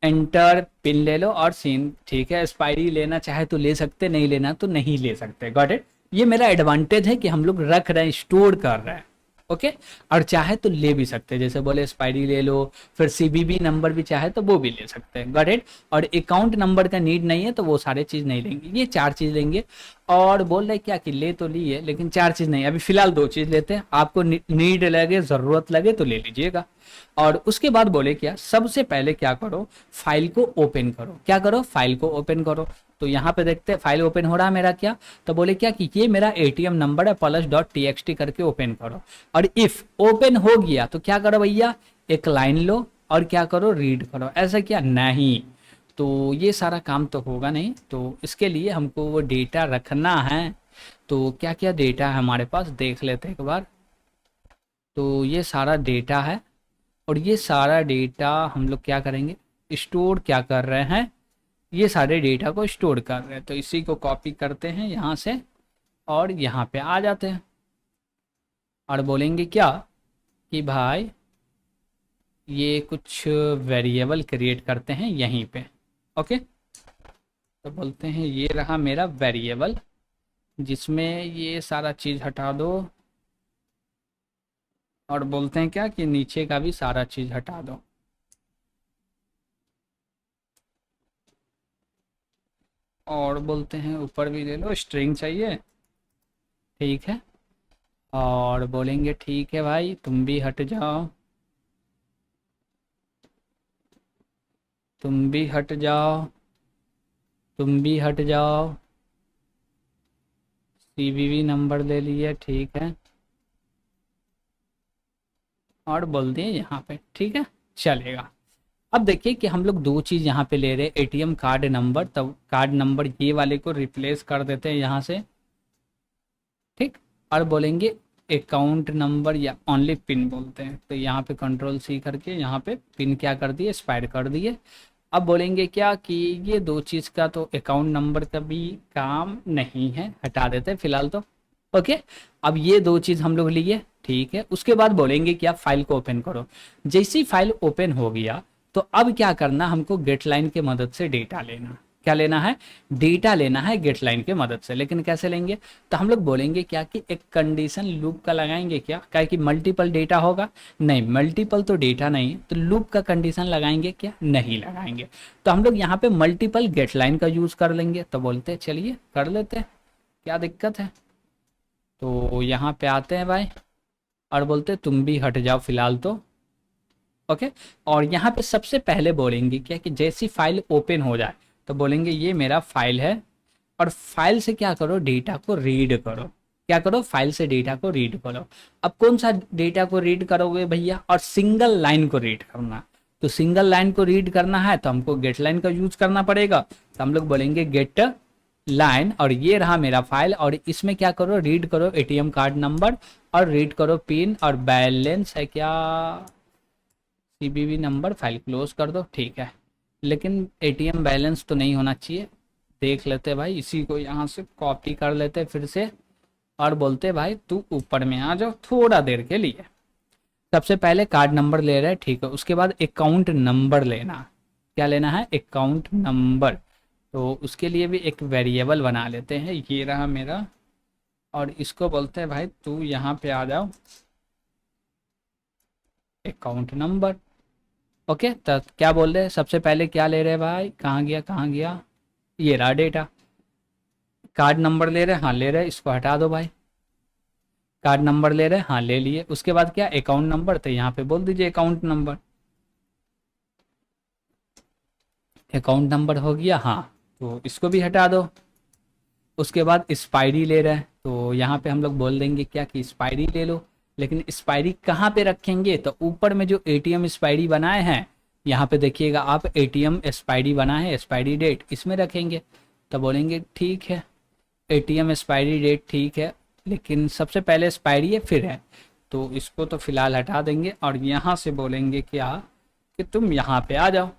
Speaker 1: एंटर पिन ले लो और सीन। ठीक है, एक्सपायरी लेना चाहे तो ले सकते, नहीं लेना तो नहीं ले सकते, गॉट इट। ये मेरा एडवांटेज है कि हम लोग रख रहे हैं, स्टोर कर रहे हैं। ओके, और चाहे तो ले भी सकते हैं, जैसे बोले एक्सपायरी ले लो, फिर सीबीबी नंबर भी चाहे तो वो भी ले सकते हैं, गॉट इट। और अकाउंट नंबर का नीड नहीं है तो वो सारे चीज नहीं लेंगे, ये 4 चीज लेंगे। और बोल रहे क्या कि ले तो लिए लेकिन 4 चीज नहीं, अभी फिलहाल 2 चीज लेते हैं, आपको नीड लगे जरूरत लगे तो ले लीजिएगा। और उसके बाद बोले क्या सबसे पहले क्या करो, फाइल को ओपन करो। क्या करो, फाइल को ओपन करो। तो यहाँ पे देखते हैं फाइल ओपन हो रहा है मेरा क्या, तो बोले क्या कि ये मेरा एटीएम नंबर है plus.txt करके ओपन करो। और इफ ओपन हो गया तो क्या करो भैया, एक लाइन लो और क्या करो, रीड करो। ऐसा क्या नहीं, तो ये सारा काम तो होगा नहीं, तो इसके लिए हमको वो डेटा रखना है। तो क्या क्या डेटा है हमारे पास देख लेते हैं एक बार। तो ये सारा डेटा है और ये सारा डेटा हम लोग क्या करेंगे, स्टोर क्या कर रहे हैं, ये सारे डेटा को स्टोर कर रहे हैं। तो इसी को कॉपी करते हैं यहाँ से और यहाँ पे आ जाते हैं और बोलेंगे क्या कि भाई ये कुछ वेरिएबल क्रिएट करते हैं यहीं पे। ओके, तो बोलते हैं ये रहा मेरा वेरिएबल, जिसमें ये सारा चीज़ हटा दो और बोलते हैं क्या कि नीचे का भी सारा चीज़ हटा दो। और बोलते हैं ऊपर भी ले लो, स्ट्रिंग चाहिए, ठीक है। और बोलेंगे ठीक है भाई तुम भी हट जाओ, तुम भी हट जाओ, तुम भी हट जाओ, सीवीवी नंबर ले लिए, ठीक है। और बोल दिए यहाँ पे, ठीक है चलेगा। अब देखिए कि हम लोग 2 चीज़ यहाँ पे ले रहे हैं, एटीएम कार्ड नंबर, तब कार्ड नंबर ये वाले को रिप्लेस कर देते हैं यहाँ से, ठीक। और बोलेंगे अकाउंट नंबर या ओनली पिन बोलते हैं, तो यहाँ पे कंट्रोल सी करके यहाँ पे पिन क्या कर दिए, एक्सपायर कर दिए। अब बोलेंगे क्या कि ये 2 चीज़ का तो अकाउंट नंबर का भी काम नहीं है, हटा देते हैं फिलहाल तो। ओके, अब ये 2 चीज़ हम लोग लिए, ठीक है। उसके बाद बोलेंगे क्या फाइल को ओपन करो। जैसी फाइल ओपन हो गया तो अब क्या करना, हमको गेट लाइन की मदद से डेटा लेना। क्या लेना है, डेटा लेना है गेट लाइन की मदद से। लेकिन कैसे लेंगे, तो हम लोग बोलेंगे क्या कि एक कंडीशन लूप का लगाएंगे। क्या कि मल्टीपल डेटा होगा, नहीं मल्टीपल तो डेटा नहीं, तो लूप का कंडीशन लगाएंगे क्या, नहीं लगाएंगे। तो हम लोग यहाँ पे मल्टीपल गेट लाइन का यूज कर लेंगे। तो बोलते हैं चलिए कर लेते हैं, क्या दिक्कत है। तो यहाँ पे आते हैं भाई और बोलते हैं तुम भी हट जाओ फिलहाल तो। ओके, और यहाँ पे सबसे पहले बोलेंगे क्या कि जैसी फाइल ओपन हो जाए तो बोलेंगे ये मेरा फाइल है, और फाइल से क्या करो, डेटा को रीड करो। क्या करो, फाइल से डेटा को रीड करो। अब कौन सा डेटा को रीड करोगे भैया, और सिंगल लाइन को रीड करना। तो सिंगल लाइन को रीड करना है तो हमको गेट लाइन का यूज करना पड़ेगा। तो हम लोग बोलेंगे गेट लाइन, और ये रहा मेरा फाइल, और इसमें क्या करो, रीड करो एटीएम कार्ड नंबर और रीड करो पिन और बैलेंस है क्या, सीबीवी नंबर, फाइल क्लोज कर दो, ठीक है। लेकिन एटीएम बैलेंस तो नहीं होना चाहिए, देख लेते भाई, इसी को यहाँ से कॉपी कर लेते फिर से और बोलते भाई तू ऊपर में आ जाओ थोड़ा देर के लिए। सबसे पहले कार्ड नंबर ले रहे हैं, ठीक है। उसके बाद अकाउंट नंबर लेना, क्या लेना है, अकाउंट नंबर। तो उसके लिए भी एक वेरिएबल बना लेते हैं, ये रहा मेरा, और इसको बोलते हैं भाई तू यहाँ पे आ जाओ, अकाउंट नंबर। ओके, तो क्या बोल रहे हैं, सबसे पहले क्या ले रहे हैं भाई, कहाँ गया कहाँ गया, ये रहा डेटा। कार्ड नंबर ले रहे हैं, हाँ ले रहे हैं, इसको हटा दो भाई, कार्ड नंबर ले रहे हैं, हाँ ले लिए। उसके बाद क्या, अकाउंट नंबर, तो यहाँ पे बोल दीजिए अकाउंट नंबर। अकाउंट नंबर हो गया, हाँ, तो इसको भी हटा दो। उसके बाद एक्सपायरी ले रहे हैं, तो यहाँ पे हम लोग बोल देंगे क्या कि एक्सपायरी ले लो। लेकिन एक्सपायरी कहाँ पे रखेंगे, तो ऊपर में जो एटीएम एक्सपायरी बनाए हैं, यहाँ पे देखिएगा आप, एटीएम एक्सपायरी बना है, एक्सपायरी डेट इसमें रखेंगे। तो बोलेंगे ठीक है, एटीएम एक्सपायरी डेट ठीक है, लेकिन सबसे पहले एक्सपायरी है फिर है, तो इसको तो फिलहाल हटा देंगे। और यहाँ से बोलेंगे क्या कि तुम यहाँ पे आ जाओ।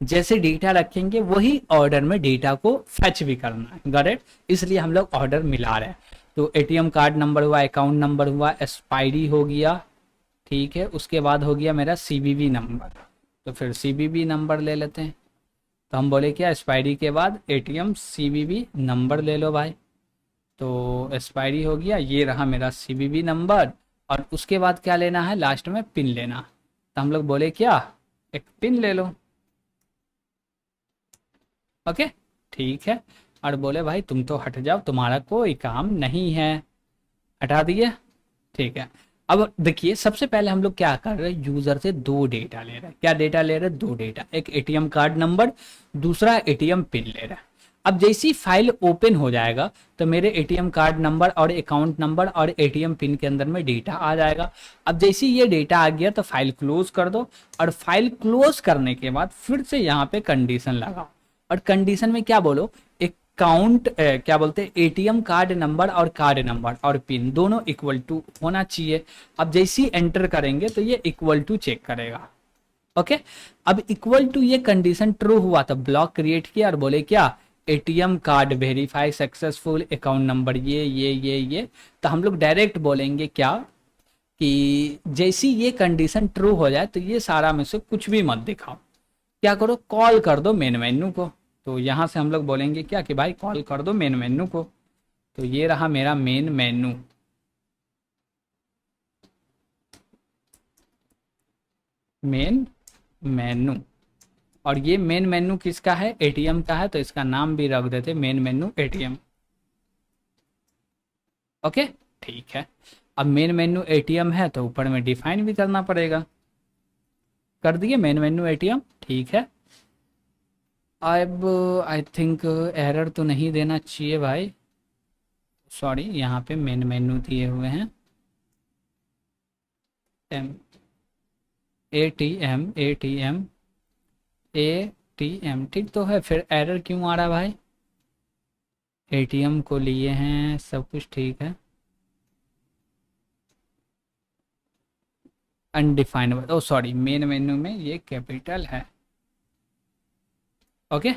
Speaker 1: जैसे डेटा रखेंगे वही ऑर्डर में डेटा को फैच भी करना है, गॉट इट। इसलिए हम लोग ऑर्डर मिला रहे हैं। तो एटीएम कार्ड नंबर हुआ, अकाउंट नंबर हुआ, एक्सपायरी हो गया, ठीक है। उसके बाद हो गया मेरा सीवीवी नंबर, तो फिर सीवीवी नंबर ले लेते हैं। तो हम बोले क्या, एक्सपायरी के बाद एटीएम सीवीवी नंबर ले लो भाई। तो एक्सपायरी हो गया, ये रहा मेरा सीवीवी नंबर। और उसके बाद क्या लेना है, लास्ट में पिन लेना। तो हम लोग बोले क्या, एक पिन ले लो, ओके, ठीक है। और बोले भाई तुम तो हट जाओ, तुम्हारा कोई काम नहीं है, हटा दिए, ठीक है। अब देखिए, सबसे पहले हम लोग क्या कर रहे हैं, यूजर से दो डेटा ले रहे हैं। क्या डेटा ले रहे हैं, दो डेटा, एक एटीएम कार्ड नंबर, दूसरा एटीएम पिन ले रहा है। अब जैसी फाइल ओपन हो जाएगा तो मेरे एटीएम कार्ड नंबर और अकाउंट नंबर और एटीएम पिन के अंदर में डेटा आ जाएगा। अब जैसे ये डेटा आ गया तो फाइल क्लोज कर दो, और फाइल क्लोज करने के बाद फिर से यहाँ पे कंडीशन लगाओ। और कंडीशन में क्या बोलो, अकाउंट क्या बोलते हैं, एटीएम कार्ड नंबर और पिन दोनों इक्वल टू होना चाहिए। अब जैसे ही एंटर करेंगे तो ये इक्वल टू चेक करेगा, ओके। अब इक्वल टू ये कंडीशन ट्रू हुआ तो ब्लॉक क्रिएट किया और बोले क्या, ATM card verify successful, account number ये। तो हम लोग डायरेक्ट बोलेंगे क्या कि जैसी ये कंडीशन ट्रू हो जाए तो ये सारा में से कुछ भी मत दिखाओ, क्या करो, कॉल कर दो मेन मेन्यू को। तो यहाँ से हम लोग बोलेंगे क्या कि भाई कॉल कर दो मेन मेन्यू को। तो ये रहा मेरा मेन मेन्यू, मेन मेन्यू। और ये मेन मेन्यू किसका है, एटीएम का है, तो इसका नाम भी रख देते मेन मेन्यू एटीएम, ओके, ठीक है। अब मेन मेन्यू एटीएम है तो ऊपर में डिफाइन भी करना पड़ेगा, कर दिए मेन मेन्यू एटीएम, ठीक है। अब आई थिंक एरर तो नहीं देना चाहिए भाई, सॉरी, यहाँ पे मेन मेन्यू दिए हुए हैं, एम एटीएम एटीएम एटीएम, ठीक तो है, फिर एरर क्यों आ रहा है भाई, एटीएम को लिए हैं, सब कुछ ठीक है, अनडिफाइनेबल, ओ सॉरी, मेन मेन्यू में ये कैपिटल है, ओके,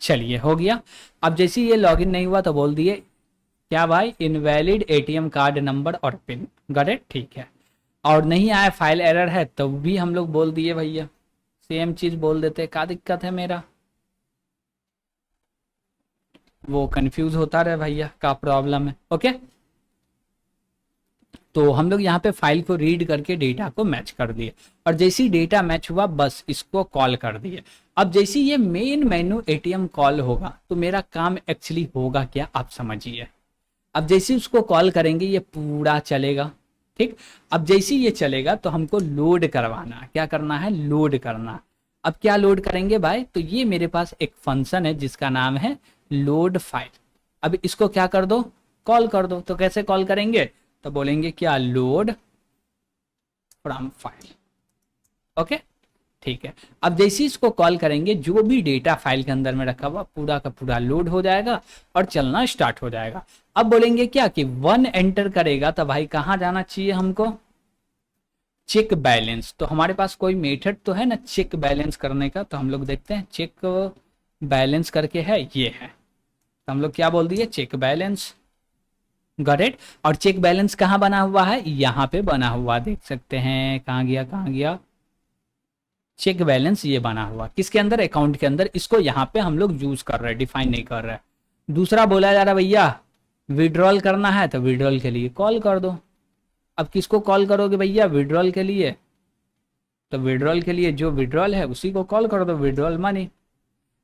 Speaker 1: चलिए हो गया। अब जैसे ये लॉगिन नहीं हुआ तो बोल दिए क्या भाई, इनवैलिड एटीएम कार्ड नंबर और पिन, गॉट इट, ठीक है। और नहीं आया, फाइल एरर है, तो भी हम लोग बोल दिए भैया, सेम चीज बोल देते, क्या दिक्कत है मेरा, वो कंफ्यूज होता रहे भैया, का प्रॉब्लम है, ओके। तो हम लोग यहाँ पे फाइल को रीड करके डेटा को मैच कर दिए, और जैसे ही डेटा मैच हुआ बस इसको कॉल कर दिए। अब जैसे ये मेन मेन्यू एटीएम कॉल होगा तो मेरा काम एक्चुअली होगा क्या, आप समझिए। अब जैसे उसको कॉल करेंगे ये पूरा चलेगा, ठीक। अब जैसे ये चलेगा तो हमको लोड करवाना, क्या करना है, लोड करना। अब क्या लोड करेंगे भाई, तो ये मेरे पास एक फंक्शन है जिसका नाम है लोड फाइल। अब इसको क्या कर दो, कॉल कर दो। तो कैसे कॉल करेंगे, तो बोलेंगे क्या, लोड फ्रॉम फाइल, ओके, ठीक है। अब जैसे इसको कॉल करेंगे जो भी डेटा फाइल के अंदर में रखा हुआ पूरा का पूरा लोड हो जाएगा और चलना स्टार्ट हो जाएगा। अब बोलेंगे क्या कि 1 एंटर करेगा तो भाई कहाँ जाना चाहिए हमको, चेक बैलेंस। तो हमारे पास कोई मेथड तो है ना चेक बैलेंस करने का, तो हम लोग देखते हैं, चेक बैलेंस करके है, ये है। तो हम लोग क्या बोल दिए, चेक बैलेंस, गॉट इट। और चेक बैलेंस कहाँ बना हुआ है, यहाँ पे बना हुआ, देख सकते हैं, कहाँ गया चेक बैलेंस, ये बना हुआ किसके अंदर, अकाउंट के अंदर। इसको यहाँ पे हम लोग यूज कर रहे हैं, डिफाइन नहीं कर रहे हैं। दूसरा बोला जा रहा भैया विड्रॉल करना है, तो विड्रॉल के लिए कॉल कर दो। अब किसको कॉल करोगे भैया, विड्रॉल के लिए, तो विड्रॉल के लिए जो विड्रॉल है उसी को कॉल कर दो, विड्रॉल मनी।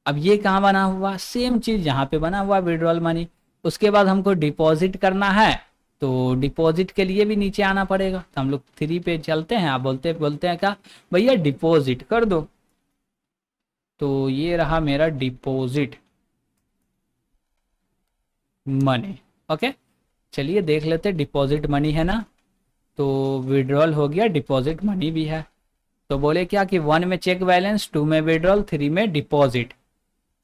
Speaker 1: अब ये कहाँ बना हुआ, सेम चीज यहाँ पे बना हुआ विड्रॉल मनी। उसके बाद हमको डिपॉजिट करना है, तो डिपॉजिट के लिए भी नीचे आना पड़ेगा, तो हम लोग 3 पे चलते हैं। आप बोलते बोलते हैं क्या भैया डिपॉजिट कर दो, तो ये रहा मेरा डिपॉजिट मनी। ओके, चलिए देख लेते, डिपॉजिट मनी है ना, तो विड्रॉल हो गया, डिपॉजिट मनी भी है। तो बोले क्या कि 1 में चेक बैलेंस, 2 में विड्रॉल, 3 में डिपॉजिट।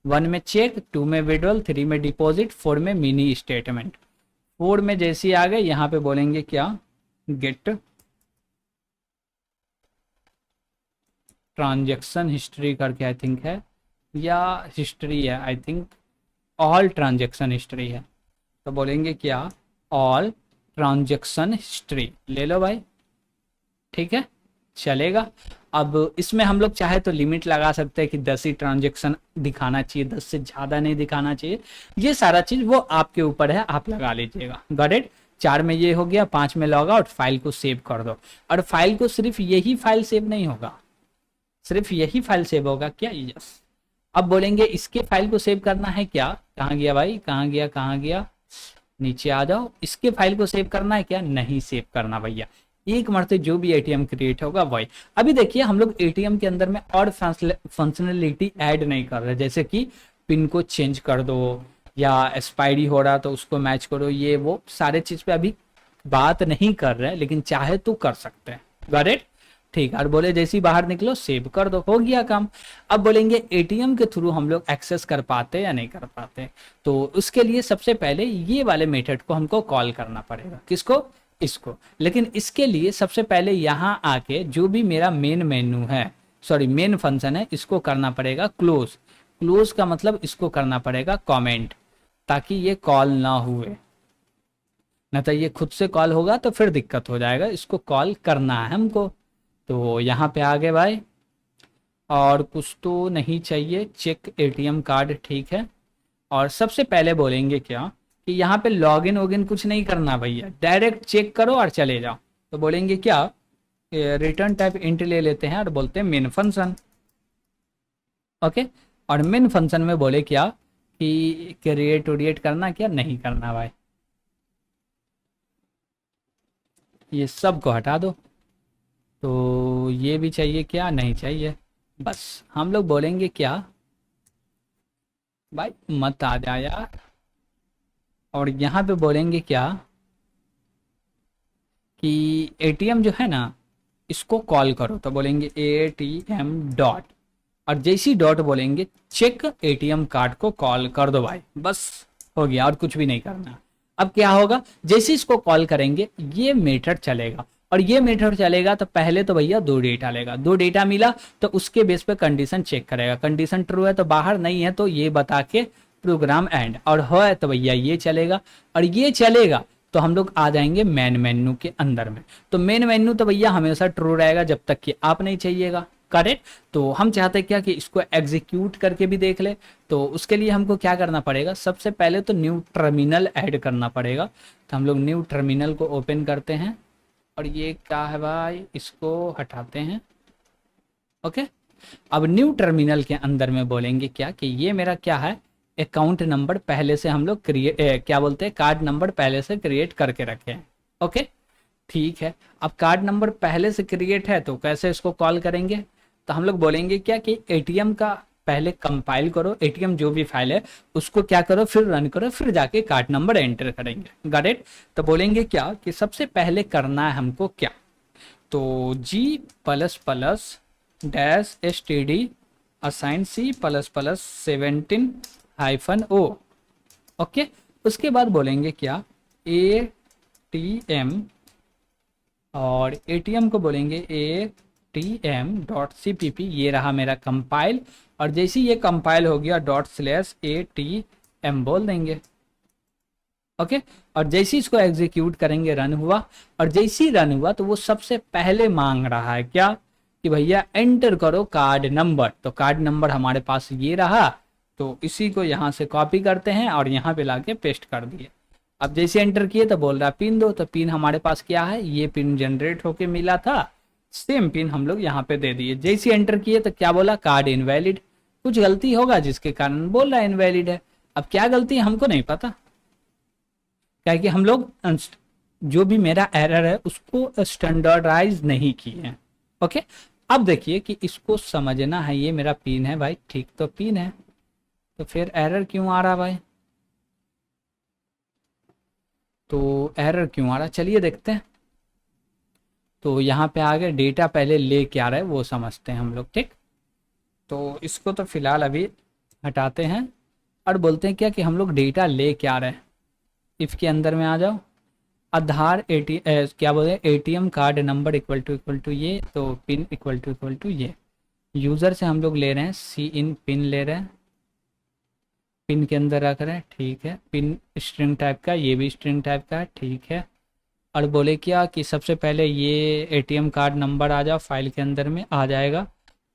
Speaker 1: 1 में चेक, 2 में विड्रॉल, 3 में डिपॉजिट, 4 में मिनी स्टेटमेंट। 4 में जैसे ही आ गए यहाँ पे बोलेंगे क्या गेट ट्रांजैक्शन हिस्ट्री करके आई थिंक है, या हिस्ट्री है I think, all transaction history है। तो बोलेंगे क्या ऑल ट्रांजैक्शन हिस्ट्री ले लो भाई, ठीक है चलेगा। अब इसमें हम लोग चाहे तो लिमिट लगा सकते हैं कि 10 ही ट्रांजैक्शन दिखाना चाहिए, 10 से ज़्यादा नहीं दिखाना चाहिए। ये सारा चीज़ वो आपके ऊपर है, आप लगा लीजिएगा। Got it. 4 में ये हो गया, 5 में लॉग आउट, फाइल को सेव कर दो। और फाइल को सिर्फ यही फाइल सेव नहीं होगा, सिर्फ यही फाइल सेव होगा क्या, यस। अब बोलेंगे इसके फाइल को सेव करना है क्या, कहाँ गया भाई, कहाँ गया कहाँ गया, नीचे आ जाओ। इसके फाइल को सेव करना है क्या, नहीं सेव करना भैया, एक मरते जो भी एटीएम क्रिएट होगा वही। अभी देखिए हम लोग एटीएम के अंदर में और फंक्शनलिटी ऐड नहीं कर रहे, जैसे कि पिन को चेंज कर दो या एक्सपायरी हो रहा तो उसको मैच करो, ये वो सारे चीज पे अभी बात नहीं कर रहे, लेकिन चाहे तो कर सकते हैं। गॉट इट, ठीक है। और बोले जैसे ही बाहर निकलो सेव कर दो, हो गया काम। अब बोलेंगे एटीएम के थ्रू हम लोग एक्सेस कर पाते या नहीं कर पाते, तो उसके लिए सबसे पहले ये वाले मेथड को हमको कॉल करना पड़ेगा, किसको, इसको। लेकिन इसके लिए सबसे पहले यहाँ आके जो भी मेरा मेन मेन्यू है, सॉरी मेन फंक्शन है, इसको करना पड़ेगा क्लोज। क्लोज का मतलब इसको करना पड़ेगा कमेंट, ताकि ये कॉल ना हुए, न तो ये खुद से कॉल होगा तो फिर दिक्कत हो जाएगा, इसको कॉल करना है हमको। तो यहाँ पे आ गए भाई, और कुछ तो नहीं चाहिए, चेक एटीएम कार्ड, ठीक है। और सबसे पहले बोलेंगे क्या कि यहाँ पे लॉगिन वोगिन कुछ नहीं करना भैया, डायरेक्ट चेक करो और चले जाओ। तो बोलेंगे क्या रिटर्न टाइप इंट ले लेते हैं और बोलते हैं मेन फंक्शन। ओके, और मेन फंक्शन में बोले क्या कि क्रिएट उडिएट करना क्या, नहीं करना भाई, ये सब को हटा दो। तो ये भी चाहिए क्या, नहीं चाहिए। बस हम लोग बोलेंगे क्या भाई मत आ जा यार, और यहाँ पे बोलेंगे क्या कि एटीएम जो है ना इसको कॉल करो। तो बोलेंगे एटीएम डॉट, और जैसी डॉट बोलेंगे चेक एटीएम कार्ड को कॉल कर दो भाई, बस हो गया, और कुछ भी नहीं करना। अब क्या होगा, जैसे इसको कॉल करेंगे ये मेथड चलेगा, और ये मेथड चलेगा तो पहले तो भैया 2 डेटा लेगा, 2 डेटा मिला तो उसके बेस पे कंडीशन चेक करेगा, कंडीशन ट्रू है तो बाहर, नहीं है तो ये बता के प्रोग्राम एंड, और है तो भैया ये चलेगा। और ये चलेगा तो हम लोग आ जाएंगे मेन मेन्यू के अंदर में। तो मेन मेन्यू तो भैया हमेशा ट्रू रहेगा जब तक कि आप नहीं चाहिएगा, करेक्ट। तो हम चाहते हैं क्या कि इसको एग्जीक्यूट करके भी देख ले, तो उसके लिए हमको क्या करना पड़ेगा, सबसे पहले तो न्यू टर्मिनल ऐड करना पड़ेगा। तो हम लोग न्यू टर्मिनल को ओपन करते हैं, और ये क्या है भाई, इसको हटाते हैं। ओके, अब न्यू टर्मिनल के अंदर में बोलेंगे क्या कि ये मेरा क्या है, अकाउंट नंबर पहले से हम लोग क्या बोलते हैं, कार्ड नंबर पहले से क्रिएट करके रखे हैं। ओके ठीक है, अब कार्ड नंबर पहले से क्रिएट है तो कैसे इसको कॉल करेंगे, तो हम लोग बोलेंगे क्या कि एटीएम का पहले कंपाइल करो, एटीएम जो भी फाइल है उसको क्या करो, फिर रन करो, फिर जाके कार्ड नंबर एंटर करेंगे। Got it. तो बोलेंगे क्या कि सबसे पहले करना है हमको क्या, तो G plus plus dash S T D assign C plus plus 17-O। Okay, उसके बाद बोलेंगे क्या ए टी एम, और एटीएम को बोलेंगे A T M dot C P P, ये रहा मेरा कंपाइल। और जैसे ये कंपाइल हो गया ./ATM बोल देंगे। ओके, और जैसे इसको एग्जीक्यूट करेंगे रन हुआ, और जैसे ही रन हुआ तो वो सबसे पहले मांग रहा है क्या कि भैया एंटर करो कार्ड नंबर। तो कार्ड नंबर हमारे पास ये रहा, तो इसी को यहाँ से कॉपी करते हैं और यहाँ पे लाके पेस्ट कर दिए। अब जैसे एंटर किए तो बोल रहा पिन दो, तो पिन हमारे पास क्या है, ये पिन जनरेट होके मिला था, सेम पिन हम लोग यहाँ पे दे दिए। जैसे एंटर किए तो क्या बोला, कार्ड इनवैलिड, कुछ गलती होगा जिसके कारण बोल रहा है इनवैलिड है। अब क्या गलती है हमको नहीं पता, क्या कि हम लोग जो भी मेरा एरर है उसको स्टैंडर्डाइज नहीं किए हैं। ओके, अब देखिए कि इसको समझना है, ये मेरा पिन है भाई, ठीक तो पिन है, तो फिर एरर क्यों आ रहा भाई, तो एरर क्यों आ रहा, चलिए देखते हैं। तो यहाँ पे आगे डेटा पहले ले क्या रहा है वो समझते हैं हम लोग, ठीक। तो इसको तो फिलहाल अभी हटाते हैं और बोलते हैं क्या कि हम लोग डेटा ले क्या रहे हैं। इफ़ के अंदर में आ जाओ, आधार क्या बोलते हैं, ATM card number equal to ये, तो पिन इक्वल टू ये। यूज़र से हम लोग ले रहे हैं सी इन पिन ले रहे हैं, पिन के अंदर रख रहे हैं, ठीक है। पिन स्ट्रिंग टाइप का, ये भी स्ट्रिंग टाइप का है, ठीक है। और बोले क्या कि सबसे पहले ये एटीएम कार्ड नंबर आ जाओ, फाइल के अंदर में आ जाएगा,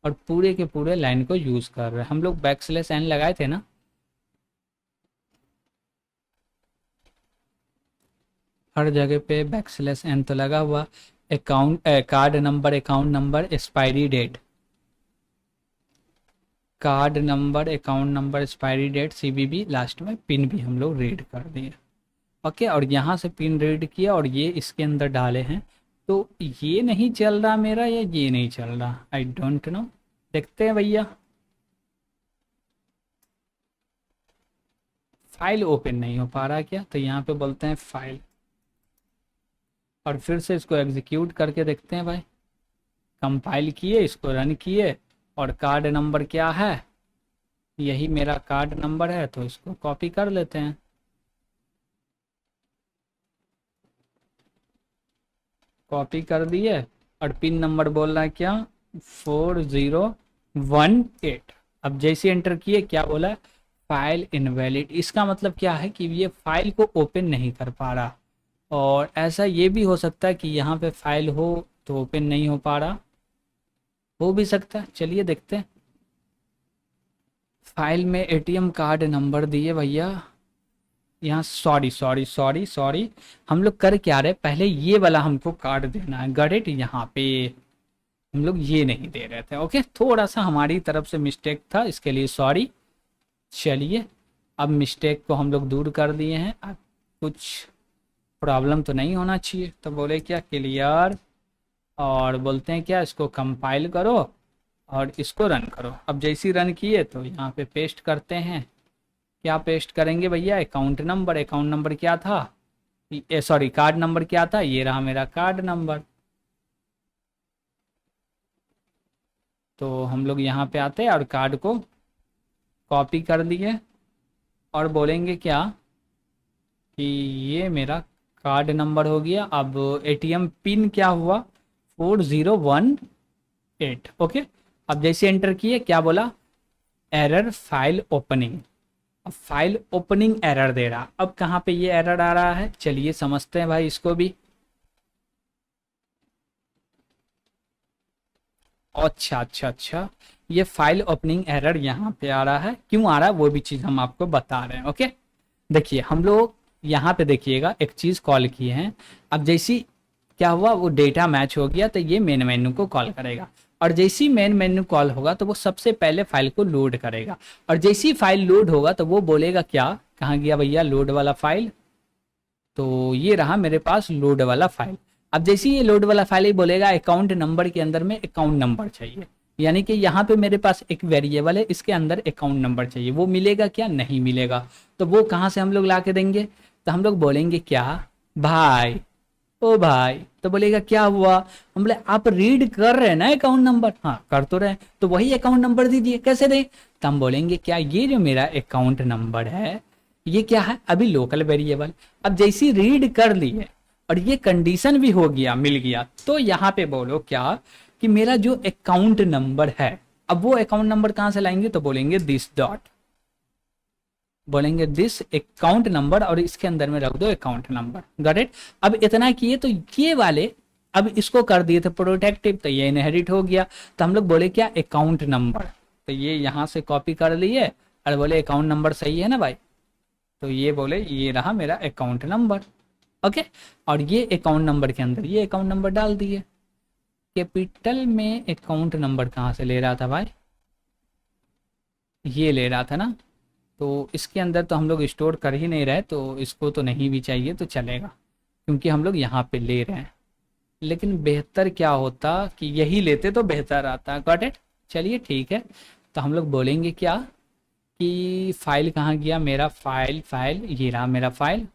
Speaker 1: और पूरे के पूरे लाइन को यूज़ कर रहे हैं हम लोग। बैकस्लैश एन लगाए थे ना, हर जगह पे बैकस्लैश एन तो लगा हुआ। Card number, account number, expiry date, card number, account number, expiry date, CVV, last में पिन भी हम लोग रीड कर दिए। ओके, और यहाँ से पिन रीड किया और ये इसके अंदर डाले हैं, तो ये नहीं चल रहा मेरा, या ये नहीं चल रहा, आई डोंट नो, देखते हैं भैया। फाइल ओपन नहीं हो पा रहा क्या, तो यहाँ पे बोलते हैं फाइल, और फिर से इसको एग्जीक्यूट करके देखते हैं भाई। कंपाइल किए, इसको रन किए, और कार्ड नंबर क्या है, यही मेरा कार्ड नंबर है, तो इसको कॉपी कर लेते हैं। कॉपी कर दिए, और पिन नंबर बोल रहा है क्या, 4018। अब जैसे एंटर किए क्या बोला, फाइल इनवैलिड। इसका मतलब क्या है कि ये फाइल को ओपन नहीं कर पा रहा, और ऐसा ये भी हो सकता है कि यहाँ पे फाइल हो तो ओपन नहीं हो पा रहा, हो भी सकता है। चलिए देखते हैं। फाइल में एटीएम कार्ड नंबर दिए भैया, यहाँ सॉरी, हम लोग कर क्या रहे, पहले ये वाला हमको कार्ड देना है, गट यहाँ पे हम लोग ये नहीं दे रहे थे। ओके, थोड़ा सा हमारी तरफ से मिस्टेक था, इसके लिए सॉरी। चलिए, अब मिस्टेक को हम लोग दूर कर दिए हैं, अब कुछ प्रॉब्लम तो नहीं होना चाहिए। तो बोले क्या, क्लियर, और बोलते हैं क्या, इसको कंपाइल करो और इसको रन करो। अब जैसे ही रन किए तो यहाँ पे पेस्ट करते हैं, क्या पेस्ट करेंगे भैया, अकाउंट नंबर। अकाउंट नंबर क्या था, सॉरी कार्ड नंबर क्या था, ये रहा मेरा कार्ड नंबर। तो हम लोग यहाँ पे आते हैं और कार्ड को कॉपी कर दिए, और बोलेंगे क्या कि ये मेरा कार्ड नंबर हो गया। अब एटीएम पिन क्या हुआ, 4018। ओके, अब जैसे एंटर किए क्या बोला, एरर फाइल ओपनिंग। अब फाइल ओपनिंग एरर दे रहा, अब कहाँ पे ये एरर आ रहा है, चलिए समझते हैं भाई इसको भी। अच्छा, ये फाइल ओपनिंग एरर यहाँ पे आ रहा है, क्यों आ रहा है वो भी चीज़ हम आपको बता रहे हैं। ओके, देखिए हम लोग यहाँ पे देखिएगा एक चीज़ कॉल किए हैं। अब जैसी क्या हुआ, वो डेटा मैच हो गया, तो ये मेन मेन्यू को कॉल करेगा, और जैसी मेन मेन्यू कॉल होगा तो वो सबसे पहले फाइल को लोड करेगा, और जैसी फाइल लोड होगा तो वो बोलेगा क्या, कहाँ गया भैया लोड वाला फाइल, तो ये रहा मेरे पास लोड वाला फाइल। अब जैसे ये लोड वाला फाइल ही बोलेगा अकाउंट नंबर के अंदर में अकाउंट नंबर चाहिए, यानी कि यहाँ पे मेरे पास एक वेरिएबल है, इसके अंदर अकाउंट नंबर चाहिए, वो मिलेगा क्या, नहीं मिलेगा। तो वो कहाँ से हम लोग ला के देंगे, तो हम लोग बोलेंगे क्या, भाई ओ भाई, तो बोलेगा क्या हुआ, हम बोले आप रीड कर रहे हैं ना अकाउंट नंबर, हाँ कर तो रहे, तो वही अकाउंट नंबर दीजिए, कैसे दें, तो हम बोलेंगे क्या, ये जो मेरा अकाउंट नंबर है ये क्या है, अभी लोकल वेरिएबल। अब जैसी रीड कर लिए और ये कंडीशन भी हो गया, मिल गया, तो यहाँ पे बोलो क्या कि मेरा जो अकाउंट नंबर है, अब वो अकाउंट नंबर कहाँ से लाएंगे, तो बोलेंगे दिस डॉट, बोलेंगे दिस अकाउंट नंबर, और इसके अंदर में रख दो अकाउंट नंबर, गॉट इट। अब इतना किए तो ये वाले अब इसको कर दिए थे प्रोटेक्टिव, तो ये इनहेरिट हो गया, तो हम लोग बोले क्या अकाउंट नंबर, तो ये यहाँ से कॉपी कर लिए और बोले अकाउंट नंबर सही है ना भाई, तो ये बोले ये रहा मेरा अकाउंट नंबर। ओके, और ये अकाउंट नंबर के अंदर ये अकाउंट नंबर डाल दिए। कैपिटल में अकाउंट नंबर कहाँ से ले रहा था भाई, ये ले रहा था ना, तो इसके अंदर तो हम लोग स्टोर कर ही नहीं रहे, तो इसको तो नहीं भी चाहिए तो चलेगा। क्योंकि हम लोग यहाँ पे ले रहे हैं। लेकिन बेहतर क्या होता कि यही लेते तो बेहतर आता। Got it. चलिए ठीक है, तो हम लोग बोलेंगे क्या कि फाइल कहाँ गया मेरा, फाइल फाइल ये रहा मेरा फाइल।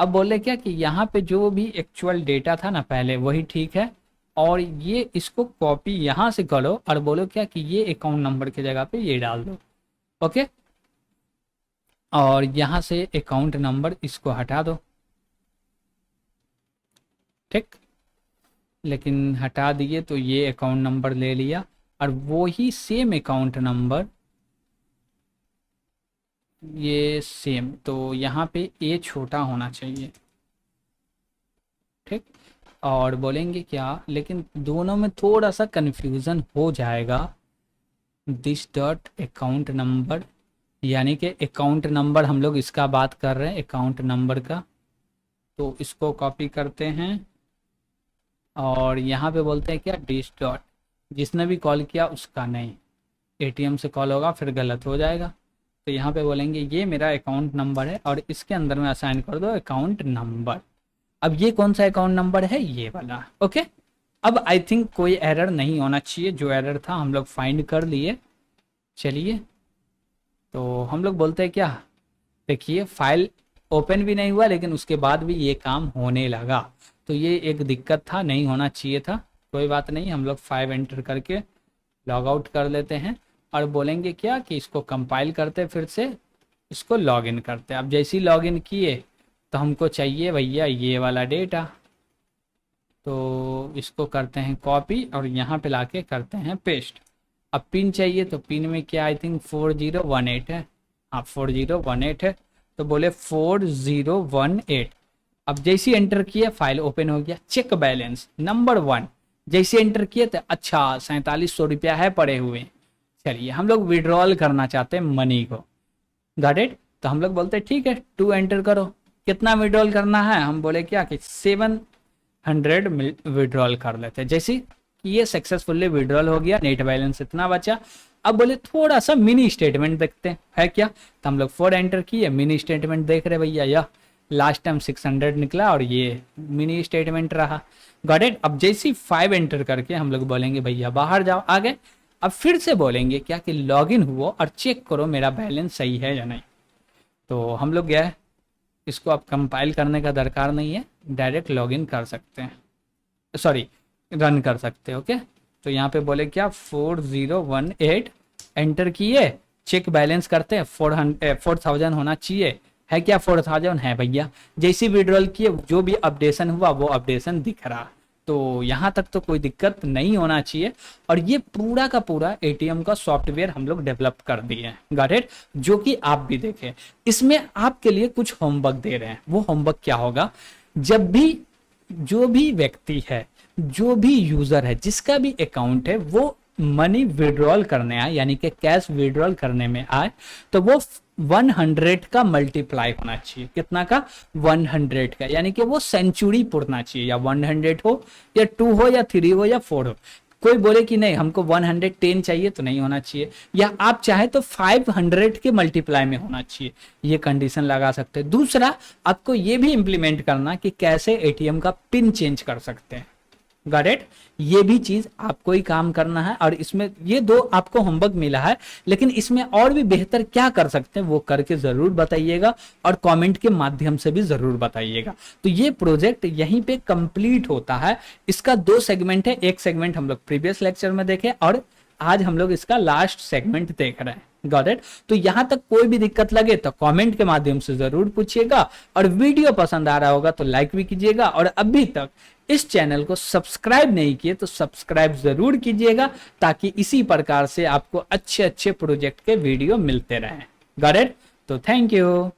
Speaker 1: अब बोले क्या कि यहाँ पे जो भी एक्चुअल डेटा था ना पहले वही ठीक है, और ये इसको कॉपी यहाँ से करो और बोलो क्या कि ये अकाउंट नंबर की जगह पे ये डाल दो। ओके, और यहाँ से अकाउंट नंबर इसको हटा दो। ठीक, लेकिन हटा दिए तो ये अकाउंट नंबर ले लिया, और वो ही सेम अकाउंट नंबर ये सेम, तो यहाँ पे ए छोटा होना चाहिए। ठीक, और बोलेंगे क्या, लेकिन दोनों में थोड़ा सा कन्फ्यूज़न हो जाएगा। दिस डॉट अकाउंट नंबर, यानी कि अकाउंट नंबर हम लोग इसका बात कर रहे हैं अकाउंट नंबर का, तो इसको कॉपी करते हैं और यहाँ पे बोलते हैं क्या दिस डॉट, जिसने भी कॉल किया उसका नहीं, एटीएम से कॉल होगा फिर गलत हो जाएगा। तो यहाँ पे बोलेंगे ये मेरा अकाउंट नंबर है और इसके अंदर में असाइन कर दो अकाउंट नंबर। अब ये कौन सा अकाउंट नंबर है, ये वाला। ओके, अब आई थिंक कोई एरर नहीं होना चाहिए, जो एरर था हम लोग फाइंड कर लिए। चलिए, तो हम लोग बोलते हैं क्या, देखिए फाइल ओपन भी नहीं हुआ लेकिन उसके बाद भी ये काम होने लगा, तो ये एक दिक्कत था, नहीं होना चाहिए था। कोई बात नहीं, हम लोग 5 एंटर करके लॉग आउट कर लेते हैं और बोलेंगे क्या कि इसको कंपाइल करते, फिर से इसको लॉगिन करते। अब जैसे ही लॉगिन किए तो हमको चाहिए भैया ये वाला डेटा, तो इसको करते हैं कॉपी और यहाँ पे लाके करते हैं पेस्ट। अब पिन चाहिए, तो पिन में क्या आई थिंक 4018 है, हाँ 4018 है, तो बोले 4018। अब जैसे ही एंटर किया फाइल ओपन हो गया। चेक बैलेंस नंबर 1, जैसे एंटर किए तो अच्छा 4700 रुपया है पड़े हुए। चलिए, हम लोग विड्रॉल करना चाहते हैं मनी को। Got it. तो हम लोग बोलते हैं ठीक है 2 एंटर करो, कितना विड्रॉल करना है, हम बोले क्या कि 700 विड्रॉल कर लेते हैं। जैसे कि ये सक्सेसफुली विड्रॉल हो गया, नेट बैलेंस इतना बचा। अब बोले थोड़ा सा मिनी स्टेटमेंट देखते हैं है क्या, तो हम लोग 4 एंटर किए, मिनी स्टेटमेंट देख रहे भैया, यह लास्ट टाइम 600 निकला और ये मिनी स्टेटमेंट रहा। Got it. अब जैसे 5 एंटर करके हम लोग बोलेंगे भैया बाहर जाओ, आ गए। अब फिर से बोलेंगे क्या कि लॉगिन हुआ और चेक करो मेरा बैलेंस सही है या नहीं। तो हम लोग गए, इसको अब कंपाइल करने का दरकार नहीं है, डायरेक्ट लॉगिन कर सकते हैं, सॉरी रन कर सकते हैं। ओके, तो यहाँ पे बोले क्या 4018 एंटर किए, चेक बैलेंस करते हैं, 4000 होना चाहिए, है क्या 4000 है भैया। जैसे विड्रॉल किए जो भी अपडेशन हुआ वो अपडेशन दिख रहा, तो यहाँ तक तो कोई दिक्कत नहीं होना चाहिए। और ये पूरा का पूरा एटीएम का सॉफ्टवेयर हम लोग डेवलप कर दिए हैं, गॉट इट, जो कि आप भी देखें। इसमें आपके लिए कुछ होमवर्क दे रहे हैं। वो होमवर्क क्या होगा, जब भी जो भी व्यक्ति है, जो भी यूजर है, जिसका भी अकाउंट है, वो मनी विड्रॉल करने आए, यानी कि कैश विड्रॉल करने में आए, तो वो 100 का मल्टीप्लाई होना चाहिए। कितना का, 100 का, यानी कि वो सेंचुरी पुरना चाहिए, या 100 हो या 2 हो या 3 हो या 4 हो। कोई बोले कि नहीं हमको 110 चाहिए तो नहीं होना चाहिए, या आप चाहे तो 500 के मल्टीप्लाई में होना चाहिए, ये कंडीशन लगा सकते हैं। दूसरा, आपको ये भी इंप्लीमेंट करना कि कैसे एटीएम का पिन चेंज कर सकते हैं। गॉट इट, ये भी चीज आपको ही काम करना है। और इसमें ये 2 आपको होमवर्क मिला है, लेकिन इसमें और भी बेहतर क्या कर सकते हैं वो करके जरूर बताइएगा और कमेंट के माध्यम से भी जरूर बताइएगा। तो ये प्रोजेक्ट यहीं पे कंप्लीट होता है। इसका 2 सेगमेंट है, एक सेगमेंट हम लोग प्रीवियस लेक्चर में देखे और आज हम लोग इसका लास्ट सेगमेंट देख रहे हैं। Got it. तो यहां तक कोई भी दिक्कत लगे तो कमेंट के माध्यम से जरूर पूछिएगा, और वीडियो पसंद आ रहा होगा तो लाइक भी कीजिएगा, और अभी तक इस चैनल को सब्सक्राइब नहीं किए तो सब्सक्राइब जरूर कीजिएगा, ताकि इसी प्रकार से आपको अच्छे अच्छे प्रोजेक्ट के वीडियो मिलते रहें। Got it. तो थैंक यू।